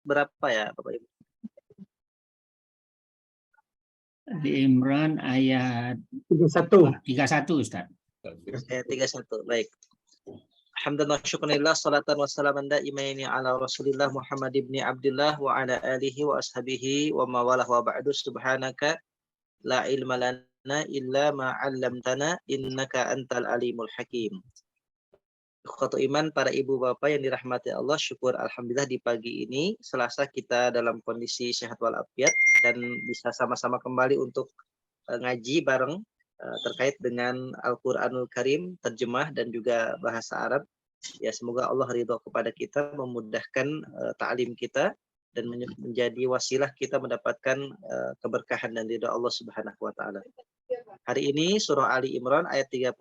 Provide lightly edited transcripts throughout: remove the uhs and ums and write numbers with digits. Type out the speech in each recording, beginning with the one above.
berapa ya Bapak Ibu? Di Imran ayat 31 Ustaz. Ayat 31. Baik. Alhamdulillah syukurillah salatan wassalaman daimaini ala Rasulillah Muhammad ibn Abdullah wa ala alihi wa ashabihi wa mawalah wa ba'du. Subhanaka la ilma lana illa ma 'allamtana innaka antal alimul hakim. Ikhwatu iman, para ibu bapak yang dirahmati Allah, syukur alhamdulillah di pagi ini Selasa kita dalam kondisi sehat walafiat dan bisa sama-sama kembali untuk ngaji bareng terkait dengan Al-Qur'anul Karim, terjemah dan juga bahasa Arab. Ya, semoga Allah ridho kepada kita, memudahkan ta'lim kita dan menjadi wasilah kita mendapatkan keberkahan dan ridho Allah Subhanahu wa taala. Hari ini surah Ali Imran ayat 31,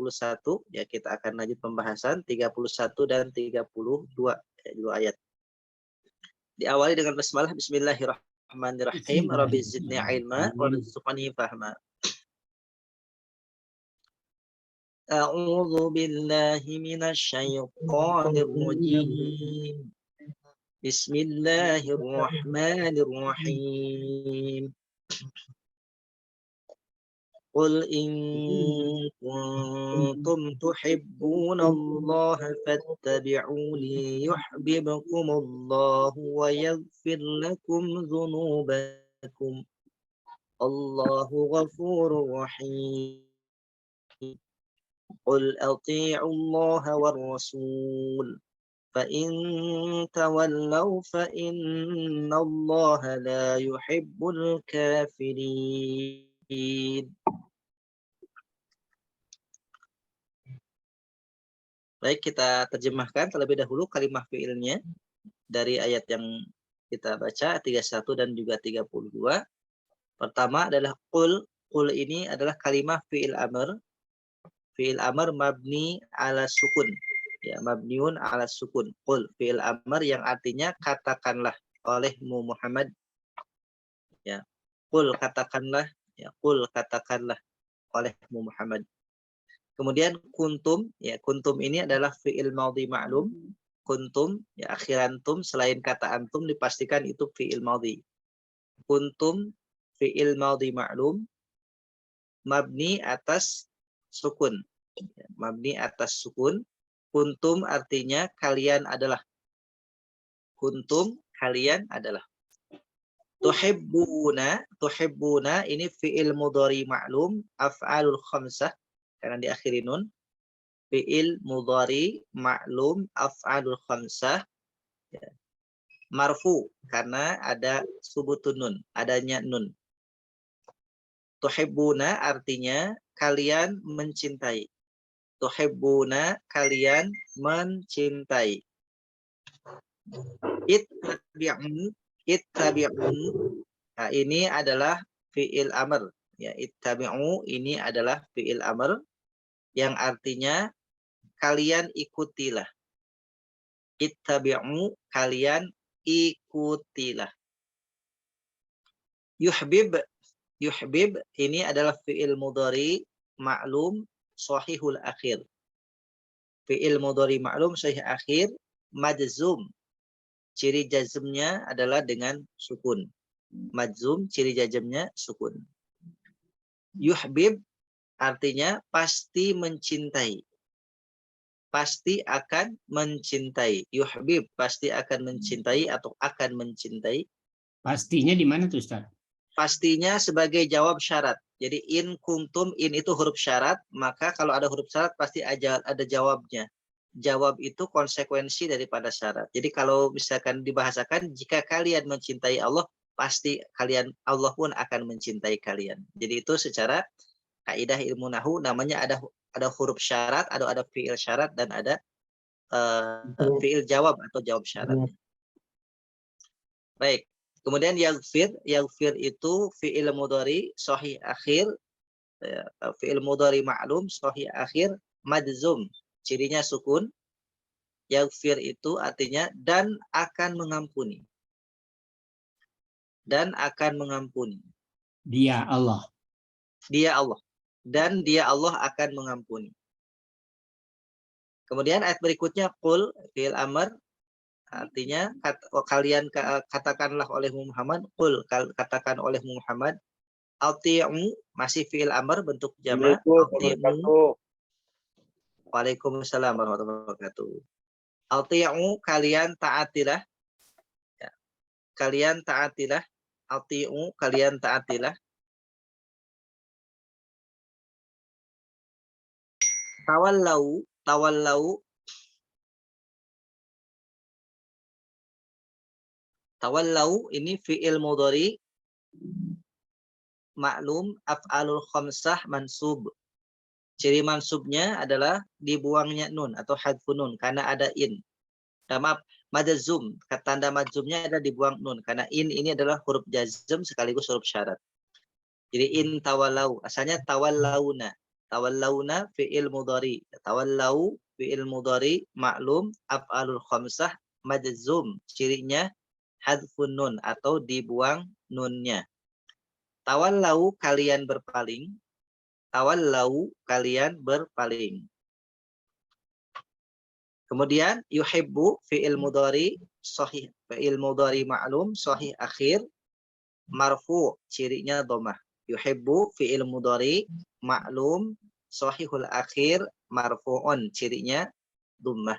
ya kita akan lanjut pembahasan 31 dan 32, ya, dua ayat. Diawali dengan basmalah, bismillahirrahmanirrahim, rabbi zidni ilma warzuqni fahma. A'udzu billahi minasy syaithanir rajim. Bismillahirrahmanirrahim. قل إن كنتم تحبون الله فاتبعوني يحببكم الله ويغفر لكم ذنوبكم الله غفور رحيم قل أطيعوا الله والرسول فإن تولوا فإن الله لا يحب الكافرين. Baik, kita terjemahkan terlebih dahulu kalimah fi'ilnya dari ayat yang kita baca 31 dan juga 32. Pertama adalah qul. Qul ini adalah kalimah fi'il amr. Fi'il amr mabni ala sukun. Ya, mabniun ala sukun. Qul fi'il amr yang artinya katakanlah olehmu Muhammad. Ya. Qul katakanlah, ya, qul katakanlah olehmu Muhammad. Kemudian kuntum, ya kuntum ini adalah fi'il madhi ma'lum. Kuntum, ya akhir antum selain kata antum dipastikan itu fi'il madhi. Kuntum fi'il madhi ma'lum mabni atas sukun. Ya, mabni atas sukun. Kuntum artinya kalian adalah. Kuntum kalian adalah. Tuhibbuna, tuhibbuna ini fi'il mudhari ma'lum af'alul khamsah karena diakhiri nun. Fi'il mudhari ma'lum af'alul khamsah, ya. Marfu karena ada subutun nun, adanya nun. Tuhibbuna artinya kalian mencintai. Tuhibbuna kalian mencintai. Ittabi'un, ittabi'un. Nah, ini adalah fi'il amr, ya. Ittabi'u ini adalah fi'il amr yang artinya kalian ikutilah. Ittabi'u kalian ikutilah. Yuhbib, yuhbib ini adalah fi'il mudhari ma'lum sahihul akhir. Fi'il mudhari ma'lum sahih akhir majzum. Ciri jazmnya adalah dengan sukun. Majzum ciri jazmnya sukun. Yuhbib artinya pasti mencintai. Pasti akan mencintai. Yuhbib pasti akan mencintai atau akan mencintai. Pastinya di mana tuh Ustaz? Pastinya sebagai jawab syarat. Jadi in kuntum, in itu huruf syarat, maka kalau ada huruf syarat pasti ada jawabnya. Jawab itu konsekuensi daripada syarat. Jadi kalau misalkan dibahasakan, jika kalian mencintai Allah, pasti kalian Allah pun akan mencintai kalian. Jadi itu secara kaidah ilmu nahwu namanya ada huruf syarat, ada fiil syarat dan ada fiil jawab atau jawab syarat. Baik. Kemudian yaghfir, yaghfir itu fiil mudhari sahih akhir, fiil mudhari ma'lum sahih akhir madzum. Cirinya sukun. Yaghfir itu artinya dan akan mengampuni. Dan akan mengampuni. Dia Allah. Dia Allah. Dan dia Allah akan mengampuni. Kemudian ayat berikutnya qul fi'il amr Artinya kalian katakanlah oleh Muhammad, qul katakan oleh Muhammad, ati'u masih fi'il amr bentuk jamak, ati'u. Waalaikumsalam warahmatullahi wabarakatuh. Ati'u kalian taatilah. Ya. Kalian taatilah. Ati'u kalian taatilah. Tawallau ini fi'il mudhari maklum af'alul khamsah mansub. Ciri mansubnya adalah dibuangnya nun atau hadfun nun karena ada in. Maaf, madzum. Tanda madzumnya adalah dibuang nun karena in ini adalah huruf jazm sekaligus huruf syarat. Jadi in tawallau asalnya tawallauna. Tawallauna fi'il mudhari. Tawallau fi'il mudhari maklum af'alul khamsah madzum. Cirinya hadfun nun atau dibuang nunnya. Tawallau kalian berpaling. Tawallau kalian berpaling. Kemudian yuhibbu fi'il mudhari sahih, fi'il mudhari ma'lum sahih akhir marfu, cirinya dhammah. Yuhibbu fi'il mudhari ma'lum sahihul akhir marfu'un, cirinya dhammah.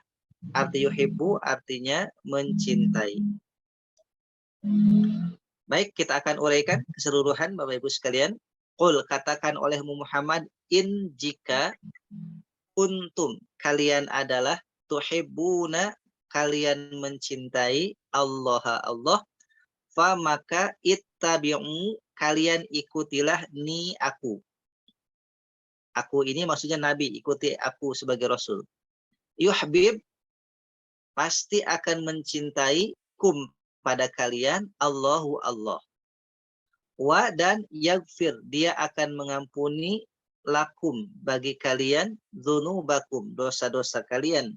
Arti yuhibbu artinya mencintai. Baik, kita akan uraikan keseluruhan Bapak Ibu sekalian. Qul katakan oleh Muhammad, in jika kuntum kalian adalah tuhibbuna kalian mencintai Allah, fa maka ittabi'u kalian ikutilah ni aku. Aku ini maksudnya Nabi, ikuti aku sebagai Rasul. Yuhbib pasti akan mencintai kum pada kalian Allahu Allah. Wa dan yaghfir dia akan mengampuni lakum bagi kalian dzunubakum dosa-dosa kalian.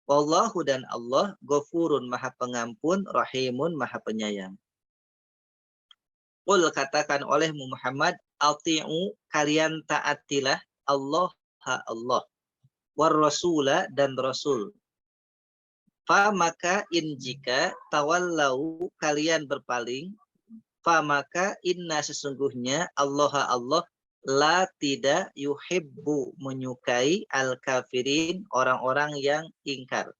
Wallahu dan Allah Ghafurun maha pengampun, Rahimun maha penyayang. Qul katakan oleh Muhammad, ati'u kalian taatilah Allah war rasula dan rasul. Fa maka in jika tawallau kalian berpaling, fa maka inna sesungguhnya Allah la tidak yuhibbu menyukai al-kafirin orang-orang yang ingkar.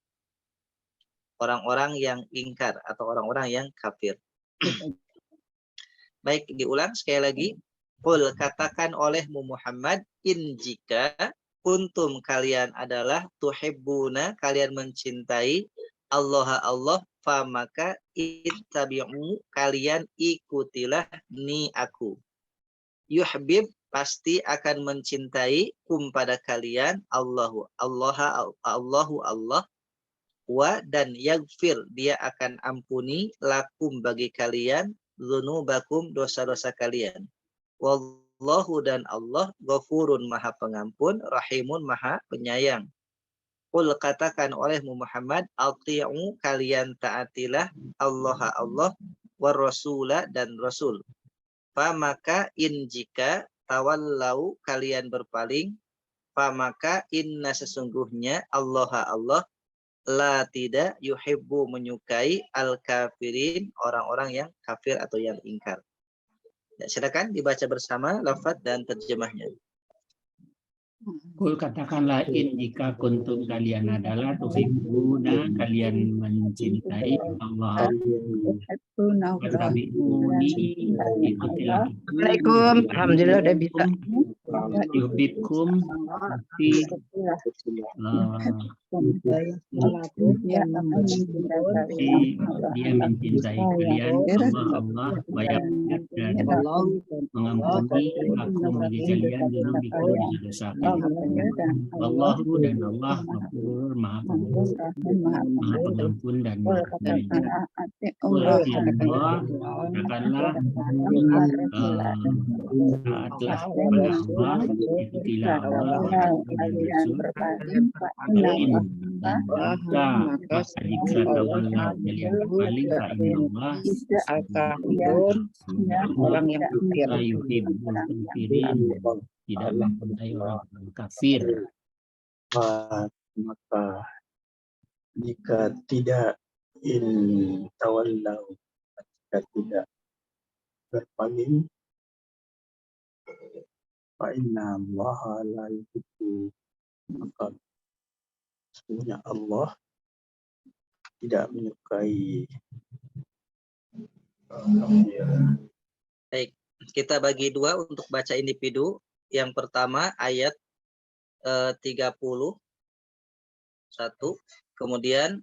Orang-orang yang ingkar atau orang-orang yang kafir. Baik, diulang sekali lagi. Qul katakan oleh Muhammad, in jika kuntum kalian adalah tuhibbuna kalian mencintai Allah fa maka ittabi'u kalian ikutilah ni aku. Yuhbib pasti akan mencintai kum pada kalian Allah wa dan yaghfir dia akan ampuni lakum bagi kalian dzunubakum dosa-dosa kalian. Wallahu dan Allah Ghafurun maha pengampun, Rahimun maha penyayang. Qul katakan oleh Muhammad, ati'u kalian taatilah Allah war rasula dan rasul. Fa maka in jika tawallau kalian berpaling, fa maka inna sesungguhnya Allah la tidak yuhibbu menyukai al-kafirin orang-orang yang kafir atau yang ingkar. Ya, silakan dibaca bersama lafaz dan terjemahnya. Kul katakanlah in jika kuntum kalian adalah tuhibbuna kalian mencintai Allah. Fattabi'uni ikutilah aku. Assalamualaikum. Alhamdulillah udah bisa. Yuhibbukum pasti dia mencintai kalian Allah wayaghfir dan mengampuni aku bagi kalian dzunubikum dosa Wallahu dan Allah Ghafur maha pengampun dan maha penyayang. Allah katakanlah taatlah kepada Allah, ikutilah Allah dan Rasul. Maka jika tawallau kalian berpaling orang yang kafirin tidak mencintai orang kafir. Maka jika tidak in tawallau, jika tidak berpaling, fa inna allaha la yuhibbu, maka sesungguhnya Allah tidak menyukai Baik, kita bagi dua untuk baca individu. Yang pertama ayat 31, kemudian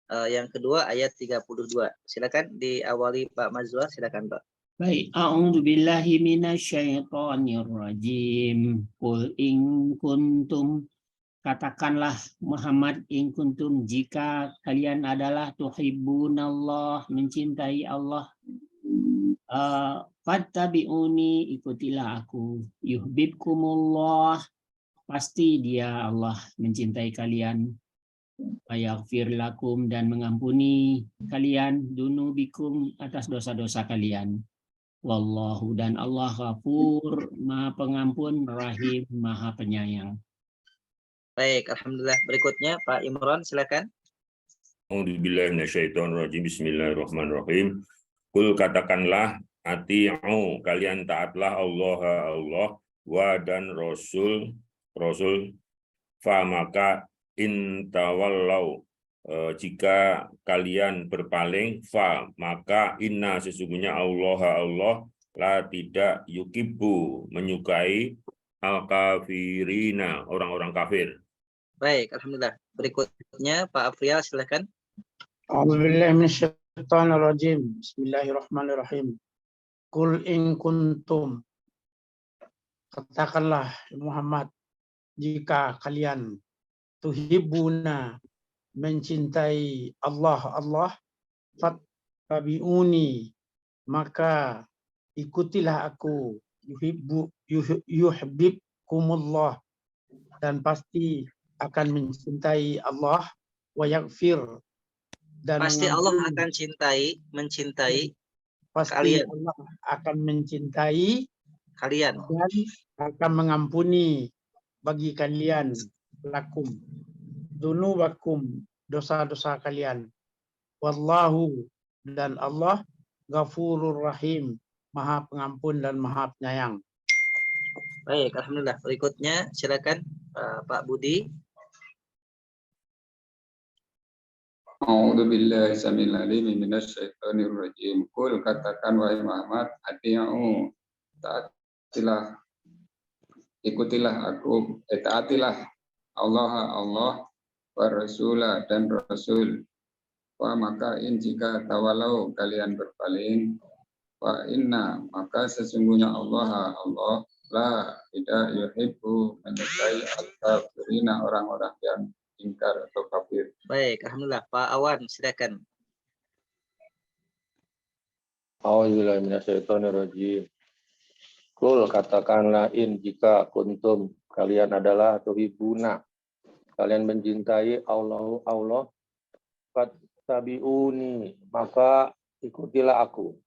yang kedua ayat 32. Silakan diawali Pak Mazwar, silakan Pak. Baik, a'udzu billahi minasyaitonir rajim. Qul in kuntum, katakanlah Muhammad, in kuntum, jika kalian adalah tuhibbunallah, mencintai Allah, fattabi'uni, ikutilah aku, yuhibbukumullah, pasti dia Allah mencintai kalian, yaghfir lakum, dan mengampuni kalian, dunubikum, atas dosa-dosa kalian. Wallahu, dan Allah Ghafur, Maha Pengampun, Rahim, Maha Penyayang. Baik, alhamdulillah. Berikutnya Pak Imran, silakan. A'udzubillahi minasyaitonirrajim. Bismillahirrahmanirrahim. Kul, katakanlah, ati'u, kalian taatlah Allah wa dan Rasul, fa maka in tawallau, jika kalian berpaling, fa maka inna, sesungguhnya Allah la tidak yukibu, menyukai al-kafirina, orang-orang kafir. Baik, alhamdulillah. Berikutnya Pak Afrial, silakan. A'udzubillahi minasyaitonirrajim. Bismillahirrahmanirrahim. Qul in kuntum, katakanlah Muhammad, jika kalian tuhibbuna, mencintai Allah, fattabi'uni, maka ikutilah aku, yuhibbukumullah, dan pasti akan mencintai Allah, wa yaghfir, dan Pasti Allah akan mencintai pasti kalian. Allah akan mencintai Kalian. dan akan mengampuni bagi kalian lakum dunubakum, dosa-dosa kalian. Wallahu, dan Allah Ghafurur Rahim, Maha Pengampun dan Maha Penyayang. Baik, alhamdulillah. Berikutnya silakan Pak Budi. A'udzu billahi samil alim minasyaitonir rajim. Qul, katakan wahai Muhammad, ati'u, taatilah, ikutilah aku, taatilah Allah wa rasulah, dan rasul. Wa maka in, jika tawalau, kalian berpaling, wa inna, maka sesungguhnya Allah la tidak yuhibbu, menyukai al-kafirina, orang-orang yang ingkar atau kafir. Baik, alhamdulillah. Pak Awan, silakan. A'udzubillahi minasyaitonirrajim. Kul, katakanlah, in, jika kuntum, kalian adalah tuhibuna, kalian mencintai Allah, fattabi'uni, maka ikutilah aku,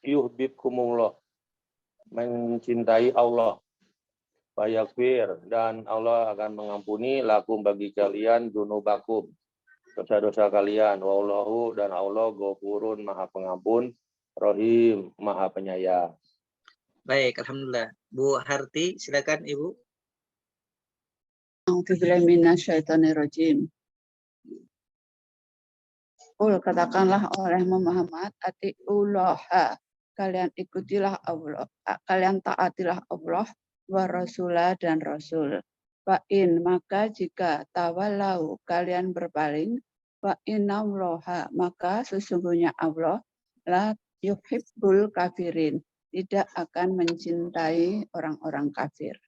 yuhibbukumullah, mencintai Allah, yaghfir, dan Allah akan mengampuni lakum, bagi kalian, dunubakum, dosa-dosa kalian. Wallahu, dan Allah Ghafurun, Maha Pengampun, Rahim, Maha Penyayang. Baik, alhamdulillah. Bu Harti, silakan Ibu. A'udzubillahi minasyaitonirrajim. Qul, katakanlah oleh Muhammad, atiullaha, kalian ikutilah Allah, kalian taatilah Allah, wa rasulah, dan rasul. Fa in, maka jika tawalau, kalian berpaling, fa innallaha, maka sesungguhnya Allah la yuhibbul kafirin, tidak akan mencintai orang-orang kafir.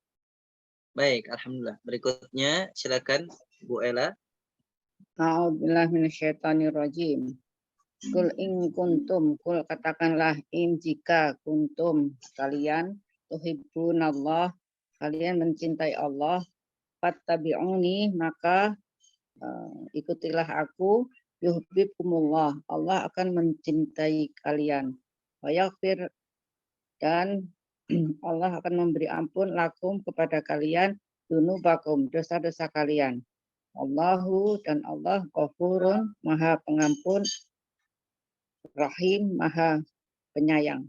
Baik, alhamdulillah. Berikutnya silakan Bu Ella. A'udzubillahi minasyaitonirrajim. Kul in kuntum, kul katakanlah, in, jika, kuntum, kalian, tuhibbunallah, kalian mencintai Allah, fattabi'uni, maka ikutilah aku, yuhibbukumullah, Allah akan mencintai kalian, wa yaghfir, dan Allah akan memberi ampun lakum, kepada kalian, dunubakum, dosa-dosa kalian. Allahu dan Allah Ghafurun Maha Pengampun, Rahim Maha Penyayang.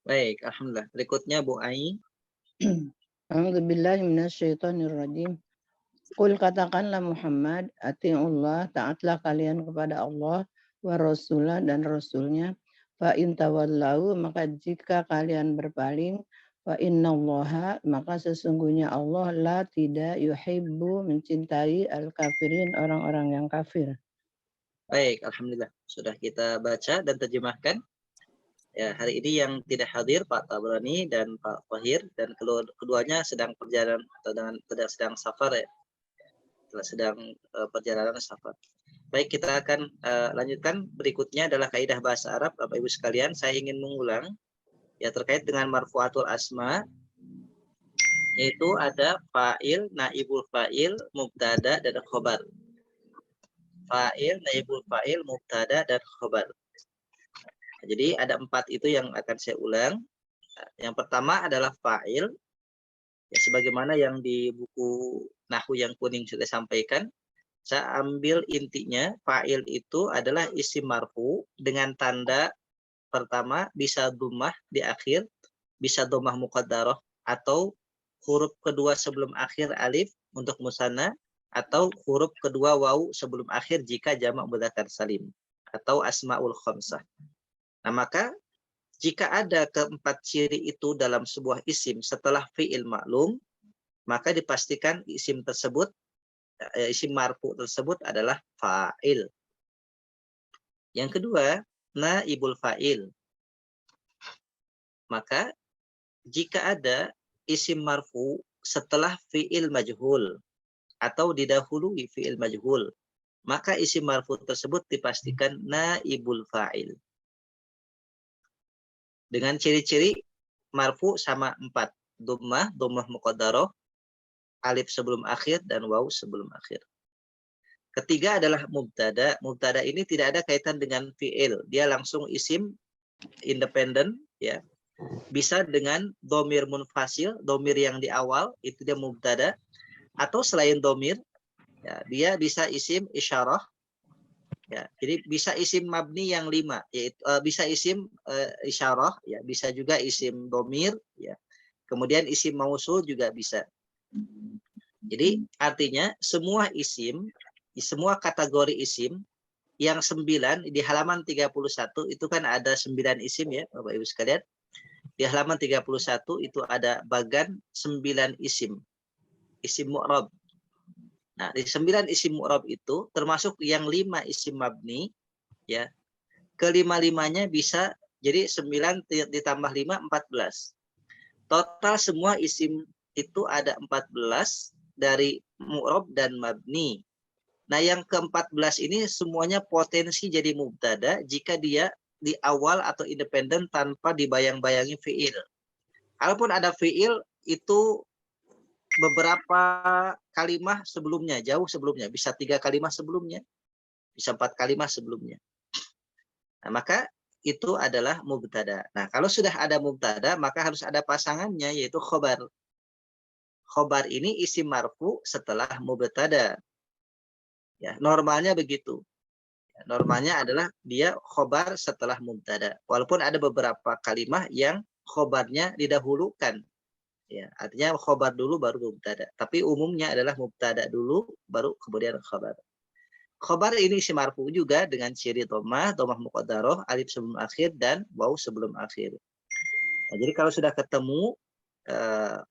Baik, alhamdulillah. Berikutnya Bu Ai. A'udzubillahi minasyaitonirrajim. Qul katakanlah Muhammad, ati'ullah, taatlah kalian kepada Allah, wa rasulah dan rasulnya. Fa in tawallau, maka jika kalian berpaling, fa innallaha, maka sesungguhnya Allah la tidak yuhibbu, mencintai al-kafirin, orang-orang yang kafir. Baik, alhamdulillah. Sudah kita baca dan terjemahkan. Ya, hari ini yang tidak hadir Pak Tabrani dan Pak Fahir, dan keduanya sedang perjalanan atau sedang safar ya. Sedang perjalanan safar. Baik, kita akan lanjutkan. Berikutnya adalah kaidah bahasa Arab, Bapak Ibu sekalian. Saya ingin mengulang ya terkait dengan marfu'atul asma, yaitu ada fa'il, naibul fa'il, mubtada dan khobar. Fa'il, naibul fa'il, mubtada dan khobar. Jadi ada 4 itu yang akan saya ulang. Yang pertama adalah fa'il, ya sebagaimana yang di buku Nahwu yang kuning sudah sampaikan. Saya ambil intinya, fa'il itu adalah isim marfu dengan tanda pertama bisa dhammah di akhir, bisa dhammah muqaddarah, atau huruf kedua sebelum akhir alif untuk musanna, atau huruf kedua wawu sebelum akhir jika jamak mudzakkar salim, atau asmaul khamsah. Nah, maka jika ada keempat ciri itu dalam sebuah isim setelah fi'il maklum, maka dipastikan isim tersebut, isim marfu tersebut adalah fa'il. Yang kedua, naibul fa'il. Maka jika ada isim marfu setelah fi'il majhul atau didahului fi'il majhul, maka isim marfu tersebut dipastikan naibul fa'il. Dengan ciri-ciri marfu sama 4. Dhammah, dhammah muqaddarah, alif sebelum akhir, dan waw sebelum akhir. Ketiga adalah mubtada. Mubtada ini tidak ada kaitan dengan fi'il. Dia langsung isim independen, ya. Bisa dengan dhamir munfasil, dhamir yang di awal, itu dia mubtada. Atau selain dhamir, ya, dia bisa isim isyarah. Ya, jadi bisa isim mabni yang 5, yaitu bisa isim isyarah, ya, bisa juga isim dhamir, ya. Kemudian isim mausul juga bisa. Jadi artinya semua isim, semua kategori isim yang 9 di halaman 31 itu kan ada 9 isim ya Bapak Ibu sekalian. Di halaman 31 itu ada bagan 9 isim. Isim mu'rab. Nah, di 9 isim mu'rab itu termasuk yang 5 isim mabni, ya. Kelima-limanya bisa jadi 9 ditambah 5 14. Total semua isim itu ada 14 dari mu'rab dan mabni. Nah, yang ke-14 ini semuanya potensi jadi mubtada jika dia di awal atau independen tanpa dibayang-bayangi fi'il. Kalaupun ada fi'il itu beberapa kalimah sebelumnya, jauh sebelumnya, bisa 3 kalimah sebelumnya, bisa 4 kalimah sebelumnya. Nah, maka itu adalah mubtada. Nah, kalau sudah ada mubtada, maka harus ada pasangannya, yaitu khobar. Khobar ini isim marfu setelah mubtada. Ya, normalnya begitu. Normalnya adalah dia khobar setelah mubtada. Walaupun ada beberapa kalimah yang khobarnya didahulukan. Ya, artinya khobar dulu baru mubtada. Tapi umumnya adalah mubtada dulu baru kemudian khobar. Khobar ini isim marfu juga dengan ciri dhammah, dhammah muqaddarah, alif sebelum akhir dan waw sebelum akhir. Nah, jadi kalau sudah ketemu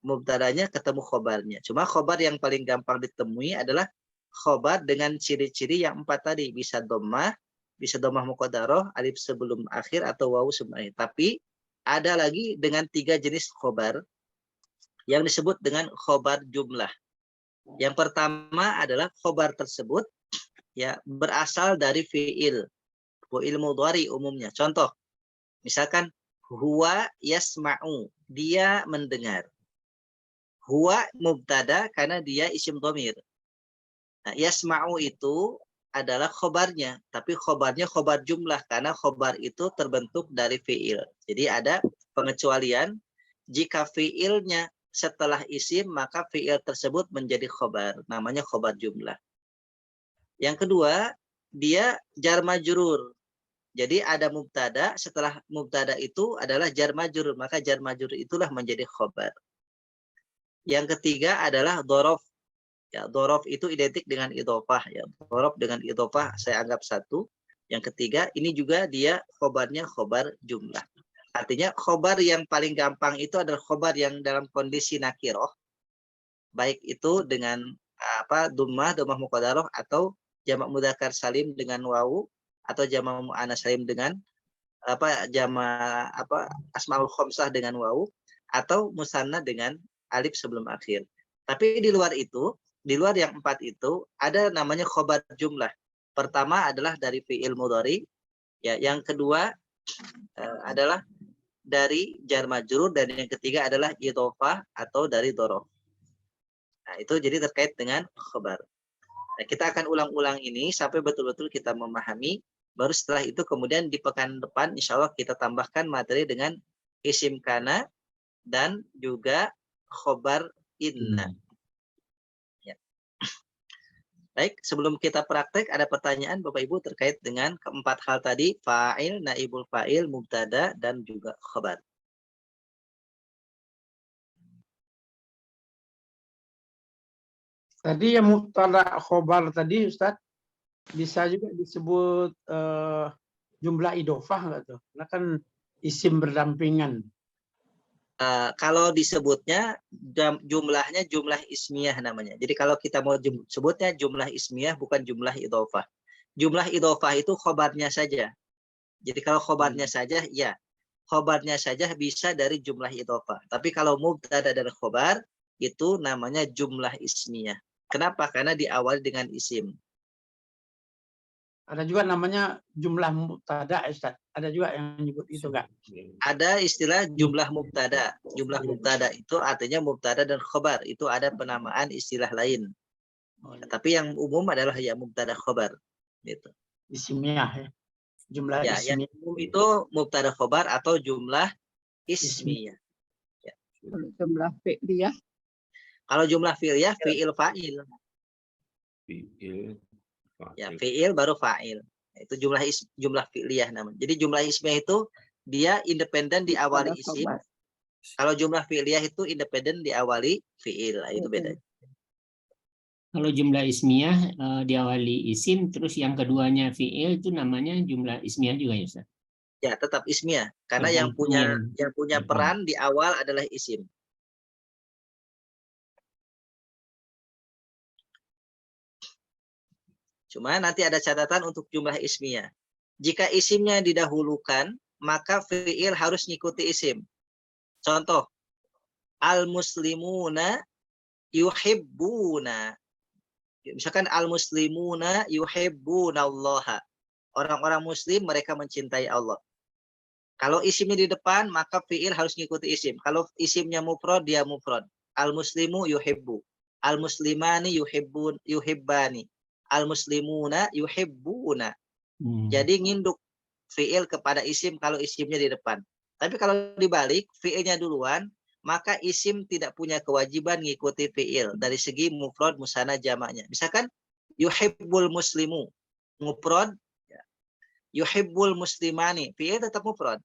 mubtadanya, ketemu khobarnya. Cuma khobar yang paling gampang ditemui adalah khobar dengan ciri-ciri yang 4 tadi. Bisa dhammah muqaddarah, alif sebelum akhir atau waw sebelum akhir. Tapi ada lagi dengan 3 jenis khobar yang disebut dengan khobar jumlah. Yang pertama adalah khobar tersebut ya berasal dari fi'il. Fi'il mudhari umumnya. Contoh, misalkan huwa yasma'u, dia mendengar. Huwa mubtada karena dia isim dhamir. Nah, yasma'u itu adalah khobarnya, tapi khobarnya khobar jumlah karena khobar itu terbentuk dari fi'il. Jadi ada pengecualian jika fi'ilnya setelah isim, maka fi'il tersebut menjadi khobar, namanya khobar jumlah. Yang kedua, dia jar majrur. Jadi ada mubtada, setelah mubtada itu adalah jar majrur, maka jar majrur itulah menjadi khobar. Yang ketiga adalah dhorof. Ya, dhorof itu identik dengan idhofah. Ya, dhorof dengan idhofah saya anggap satu. Yang ketiga, ini juga dia khobarnya khobar jumlah. Artinya khobar yang paling gampang itu adalah khobar yang dalam kondisi nakiroh. Baik itu dengan dhammah muqaddarah, atau jamak mudzakkar salim dengan wawu, atau jamak muannats salim dengan jamak asmaul khamsah dengan wawu, atau musanna dengan alif sebelum akhir. Tapi di luar itu, di luar yang 4 itu ada namanya khobar jumlah. Pertama adalah dari fi'il mudhari, ya, yang kedua adalah dari jar majrur, dan yang ketiga adalah idhofah atau dari dhorof. Nah, itu jadi terkait dengan khobar. Nah, kita akan ulang-ulang ini sampai betul-betul kita memahami. Baru setelah itu kemudian di pekan depan insya Allah kita tambahkan materi dengan isim kana dan juga khobar inna. Ya. Baik, sebelum kita praktek ada pertanyaan Bapak Ibu terkait dengan keempat hal tadi, fa'il, naibul fa'il, mubtada, dan juga khobar. Tadi yang mubtada khobar tadi Ustaz, bisa juga disebut jumlah idhofah nggak tuh? Karena kan isim berdampingan. Kalau disebutnya jumlahnya jumlah ismiyah namanya. Jadi kalau kita mau sebutnya jumlah ismiyah bukan jumlah idhofah. Jumlah idhofah itu khobarnya saja. Jadi kalau khobarnya saja, ya. Khobarnya saja bisa dari jumlah idhofah. Tapi kalau mubtada dan khobar, itu namanya jumlah ismiyah. Kenapa? Karena diawali dengan isim. Ada juga namanya jumlah mubtada, Ustaz. Ada juga yang menyebut itu enggak? Ada istilah jumlah mubtada. Jumlah mubtada itu artinya mubtada dan khobar. Itu ada penamaan istilah lain. Tapi yang umum adalah ya mubtada khobar. Gitu. Ismiyah ya. Jumlah Ya, yang ismiyah. umum itu mubtada khobar atau jumlah ismiyah. Ya. Jumlah fi'liyah. Kalau jumlah fi'liyah, fi'il fa'il. Fi'il. Ya, fi'il baru fa'il. Itu jumlah fi'liyah namanya. Jadi jumlah ismiyah itu dia independen diawali isim. Kalau jumlah fi'liyah itu independen diawali fi'il. Itu beda. Kalau jumlah ismiyah diawali isim, terus yang keduanya fi'il itu namanya jumlah ismiyah juga ya Ustaz? Ya, tetap ismiyah. Karena yang punya peran di awal adalah isim. Cuma nanti ada catatan untuk jumlah ismiyah. Jika isimnya didahulukan, maka fi'il harus ngikuti isim. Contoh, al-muslimuna yuhibbuna. Misalkan al-muslimuna yuhibbunallaha. Orang-orang muslim mereka mencintai Allah. Kalau isimnya di depan, maka fi'il harus ngikuti isim. Kalau isimnya mufrad, dia mufrad. Al-muslimu yuhibbu. Al-muslimani yuhibbani. Al-muslimuna yuhibbuna. Jadi nginduk fi'il kepada isim kalau isimnya di depan. Tapi kalau dibalik, fi'ilnya duluan, maka isim tidak punya kewajiban ngikuti fi'il dari segi mufrad, musanna, jamaknya. Misalkan yuhibbul muslimu, mufrad, yuhibbul muslimani, fi'il tetap mufrad.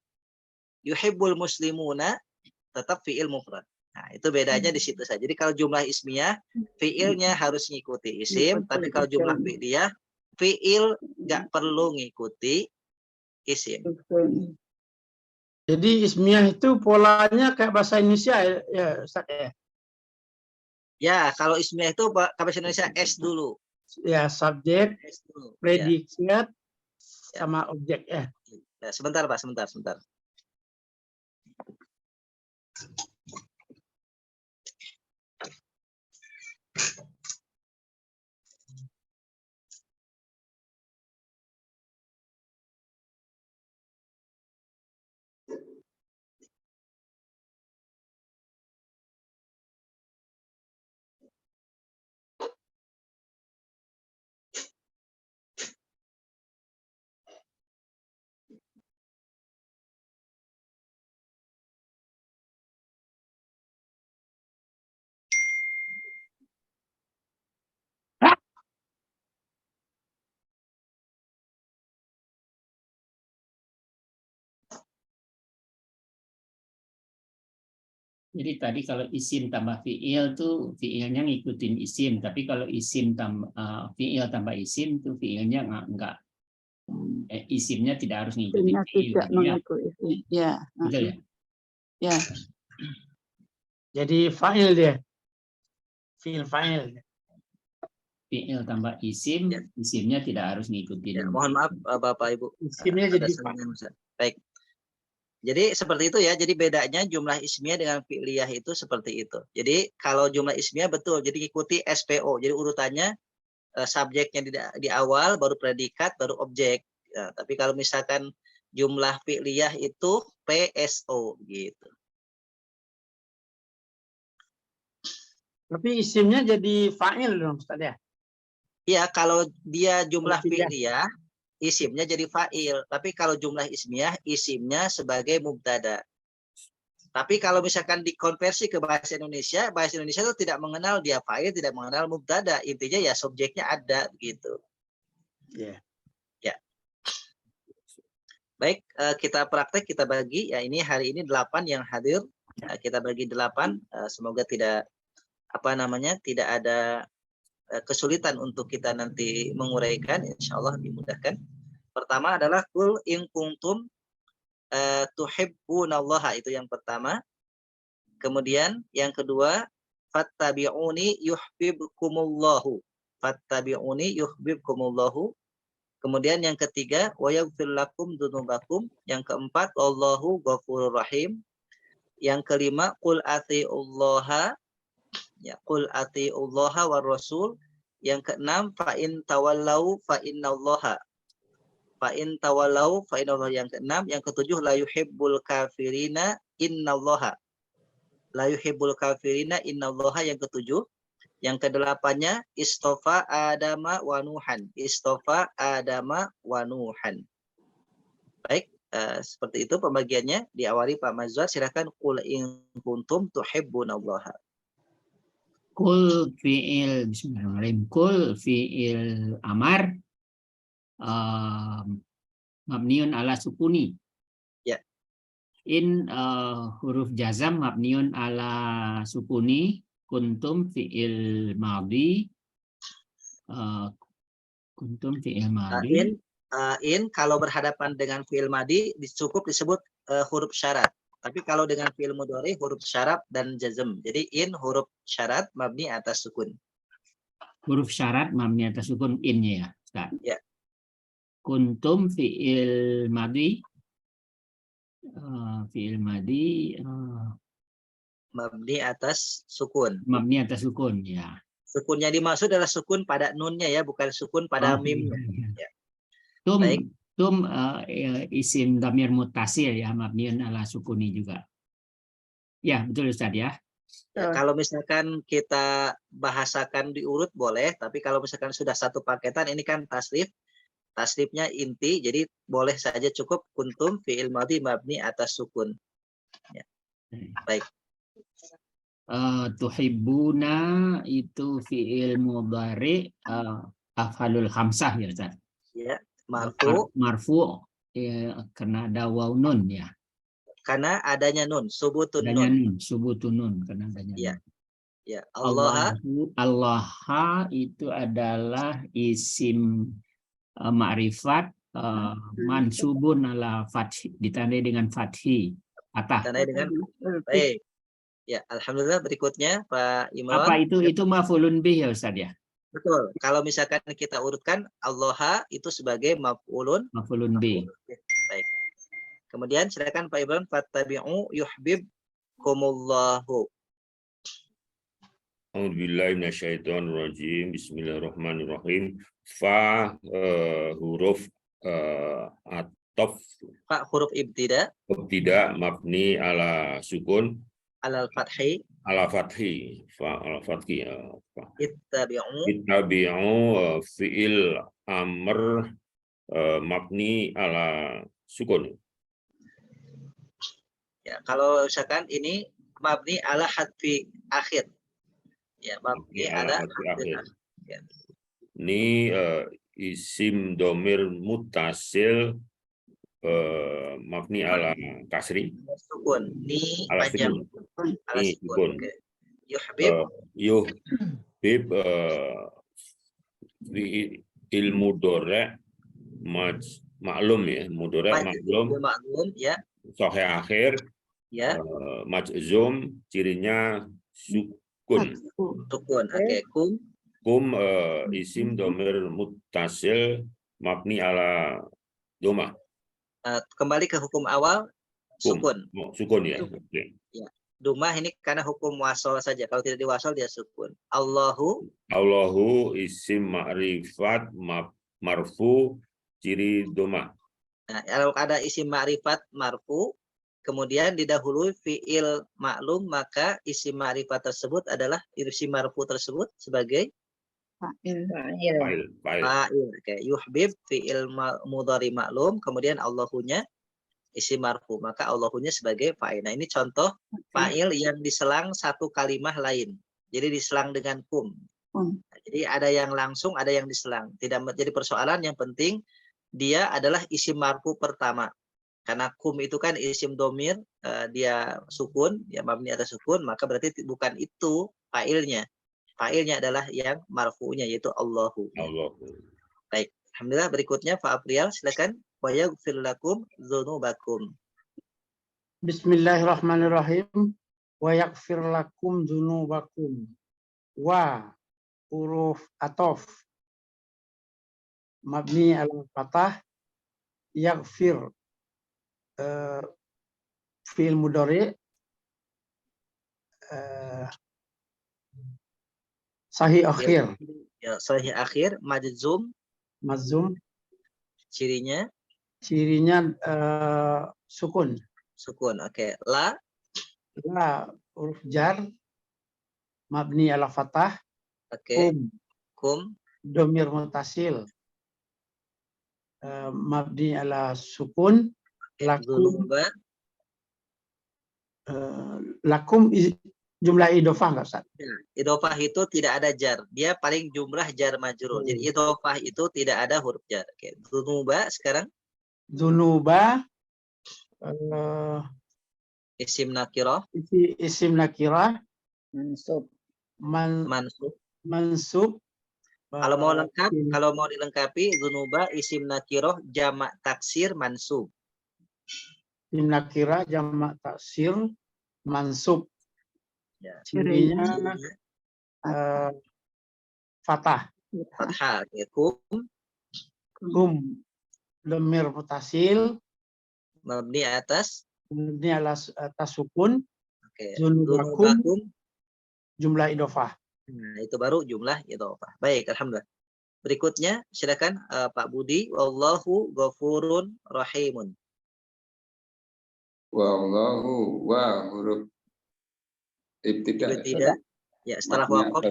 Yuhibbul muslimuna tetap fi'il mufrad. Nah, itu bedanya di situ saja. Jadi kalau jumlah ismiyah, fi'ilnya harus ngikuti isim, tapi kalau jumlah fi'liyah, fi'il nggak perlu ngikuti isim. Jadi ismiyah itu polanya kayak bahasa Indonesia ya Ustaz ya? Ya, kalau ismiyah itu bahasa Indonesia S dulu. Ya, subjek, S dulu. predikat, sama objek ya. Sebentar Pak, sebentar. Jadi tadi kalau isim tambah fiil tuh fiilnya ngikutin isim, tapi kalau isim tambah fiil tambah isim tuh fiilnya enggak isimnya tidak harus ngikutin Isimnya fiil tidak gitu ya. mengikuti. Ya. Betul ya? Ya. Jadi fa'il dia. Fi'il fa'il. Fiil tambah isim, Ya. isimnya tidak harus ngikutin. Ya, mohon maaf Bapak Ibu. Isimnya Ada jadi sambungan, Ustaz. Baik. Jadi seperti itu ya. Jadi bedanya jumlah ismiyah dengan fi'liyah itu seperti itu. Jadi kalau jumlah ismiyah betul. Jadi ikuti SPO. Jadi urutannya subjeknya di awal, baru predikat, baru objek. Ya, tapi kalau misalkan jumlah fi'liyah itu PSO gitu. tapi isimnya jadi fa'il dong Ustaz ya. Iya, kalau dia jumlah Fi'liyah. fi'liyah, isimnya jadi fa'il. Tapi kalau jumlah ismiyah, isimnya sebagai mubtada. Tapi kalau misalkan dikonversi ke bahasa Indonesia itu tidak mengenal dia fa'il, tidak mengenal mubtada. Intinya ya subjeknya ada gitu. Iya. Ya. Baik, kita praktek, kita bagi. Ya, ini hari ini 8 yang hadir. Kita bagi 8. Semoga tidak tidak ada kesulitan untuk kita nanti menguraikan. Insya Allah dimudahkan. Pertama adalah kul in kuntum tuhibbunallaha, itu yang pertama. Kemudian yang kedua, fattabi'uni yuhibbukumullahu. Fattabi'uni yuhibbukumullahu. Kemudian yang ketiga, wa yaghfir lakum dzunubakum. Yang keempat, wallahu ghafurur rahim. Yang kelima, qul atiullaha, ya, qul atiullaha war rasul. Yang keenam, fa in tawallau fa innallaha. Fa in tawallau fa innallaha, yang keenam. Yang ketujuh, la yuhibbul kafirina innallaha. La yuhibbul kafirina innallaha, yang ketujuh. Yang kedelapannya, istofa Adama wa Nuhan. Istofa Adama wa Nuhan. Baik, seperti itu pembagiannya. Diawali Pak Mazwar, silakan. Qul in kuntum tuhibbunallaha. Kul fiil, bismillahirrahmanirrahim. Kul fiil amar mabniun ala sukuni. Ya. In huruf jazam mabniun ala sukuni. Kuntum fiil madhi. Kuntum fiil madhi. In kalau berhadapan dengan fiil madi cukup disebut huruf syarat. Tapi kalau dengan fiil mudhari huruf syarat dan jazm. Jadi in huruf syarat mabni atas sukun. Huruf syarat mabni atas sukun innya ya, Ustaz. Ya. Kuntum fiil madhi. Fiil madhi Mabni atas sukun. mabni atas sukun ya. Sukunnya dimaksud adalah sukun pada nunnya ya, bukan sukun pada mimnya. Ya. Tum, Baik. isim dhamir muttasil ya, mabniun ala sukuni juga. Ya, betul Ustaz ya. Ya, kalau misalkan kita bahasakan diurut boleh, tapi kalau misalkan sudah satu paketan, ini kan tasrif. Tasrifnya inti, jadi boleh saja cukup kuntum fi'il madhi mabni atas sukun. Ya. Baik. Tuhibbuna itu fi'il mudhari af'alul khamsah ya Ustaz. Ya, marfu ya, karena ada waw nun ya. karena adanya nun, subutun Adanya nun. nun, subutun nun karena adanya Ya. nun. Ya, Allah Allah itu adalah isim ma'rifat mansubun ala fathi, ditandai dengan fathi atah. tandai dengan baik. Ya, alhamdulillah. Berikutnya Pak Imran. Apa itu maf'ulun bih ya Ustaz ya? Betul. Kalau misalkan kita urutkan Allah itu sebagai maf'ulun bih. Baik. Kemudian silakan Pak Imran, fattabi'u yuhibbukumullahu. A'udzubillahi minasyaitonirrajim. Bismillahirrahmanirrahim. Fa huruf ataf, Fa huruf ibtida tidak mabni ala sukun alal fathi ala fathi. Fa ala fathi. ittabi'u Fi'il amr mabni ala sukun. ya, kalau misalkan ini mabni ala hadfi akhir. Ya, mabni ala hadfi akhir. Ya. Ini isim domir mutasil mabni ala kasri, sukun. Ni ala panjang. sukun. Ala Ni sukun. sukun. Oke. Yuhbib. Yuhbib fi'il mudhari' maklum ya, mudhari' maklum. Maklum ya. Sahih akhir. Ya. Majzum cirinya sukun. Sukun. Oke. Kum isim domir muttasil mabni ala doma. Kembali ke hukum awal, sukun. Sukun ya. Oke. Ya. Dumah ini karena hukum wasol saja. Kalau tidak diwasol dia sukun. Allahu isim ma'rifat marfu ciri doma. Nah, kalau ada isim ma'rifat marfu, kemudian didahului fi'il maklum, maka isim ma'rifat tersebut adalah isim marfu tersebut sebagai Fa'il. Oke. Yuhbib fi'il mudhari maklum, kemudian Allahunya isim marfu, maka Allahunya sebagai fa'il. Nah, ini contoh fa'il yang diselang satu kalimah lain. Jadi diselang dengan kum. Nah, jadi ada yang langsung, ada yang diselang. Tidak menjadi persoalan, yang penting dia adalah isim marfu pertama. Karena kum itu kan isim domir, dia sukun, ya mabni atas sukun, maka berarti bukan itu fa'ilnya. Fa'ilnya adalah yang marfu'nya, yaitu Allahu. Baik, alhamdulillah. Berikutnya Pak April, silakan. Wa yaghfir lakum dzunubakum. Bismillahirrahmanirrahim. Wa yaghfir lakum dzunubakum. Wa huruf atof mabni ala fathah, yaghfir fi'il mudhari sahih akhir. Ya, sahih akhir, majzum cirinya sukun. Oke. La Huruf jar mabni ala fathah. Oke. Kum domir mutasil mabni ala sukun. Lakum jumlah idofah nggak Ustaz? Idofah itu tidak ada jar, dia paling jumlah jar majrur. Jadi idofah itu tidak ada huruf jar. Oke. Dzunuba sekarang. Dzunuba isim nakirah. Isim nakirah mansub. Kalau mau dilengkapi, dzunuba isim nakirah jamak taksir mansub. Isim nakirah jamak taksir mansub. Ya. Cirinya fathah. Ya. Kum domir mutasil mabni atas sukun. Oke. Dzunubakum jumlah idofah. Nah, itu baru jumlah idofah. Baik, alhamdulillah. Berikutnya silakan Pak Budi. Wallahu ghafurun rahimun. Wallahu wa huruf ibtidah. Ya, setelah waqaf.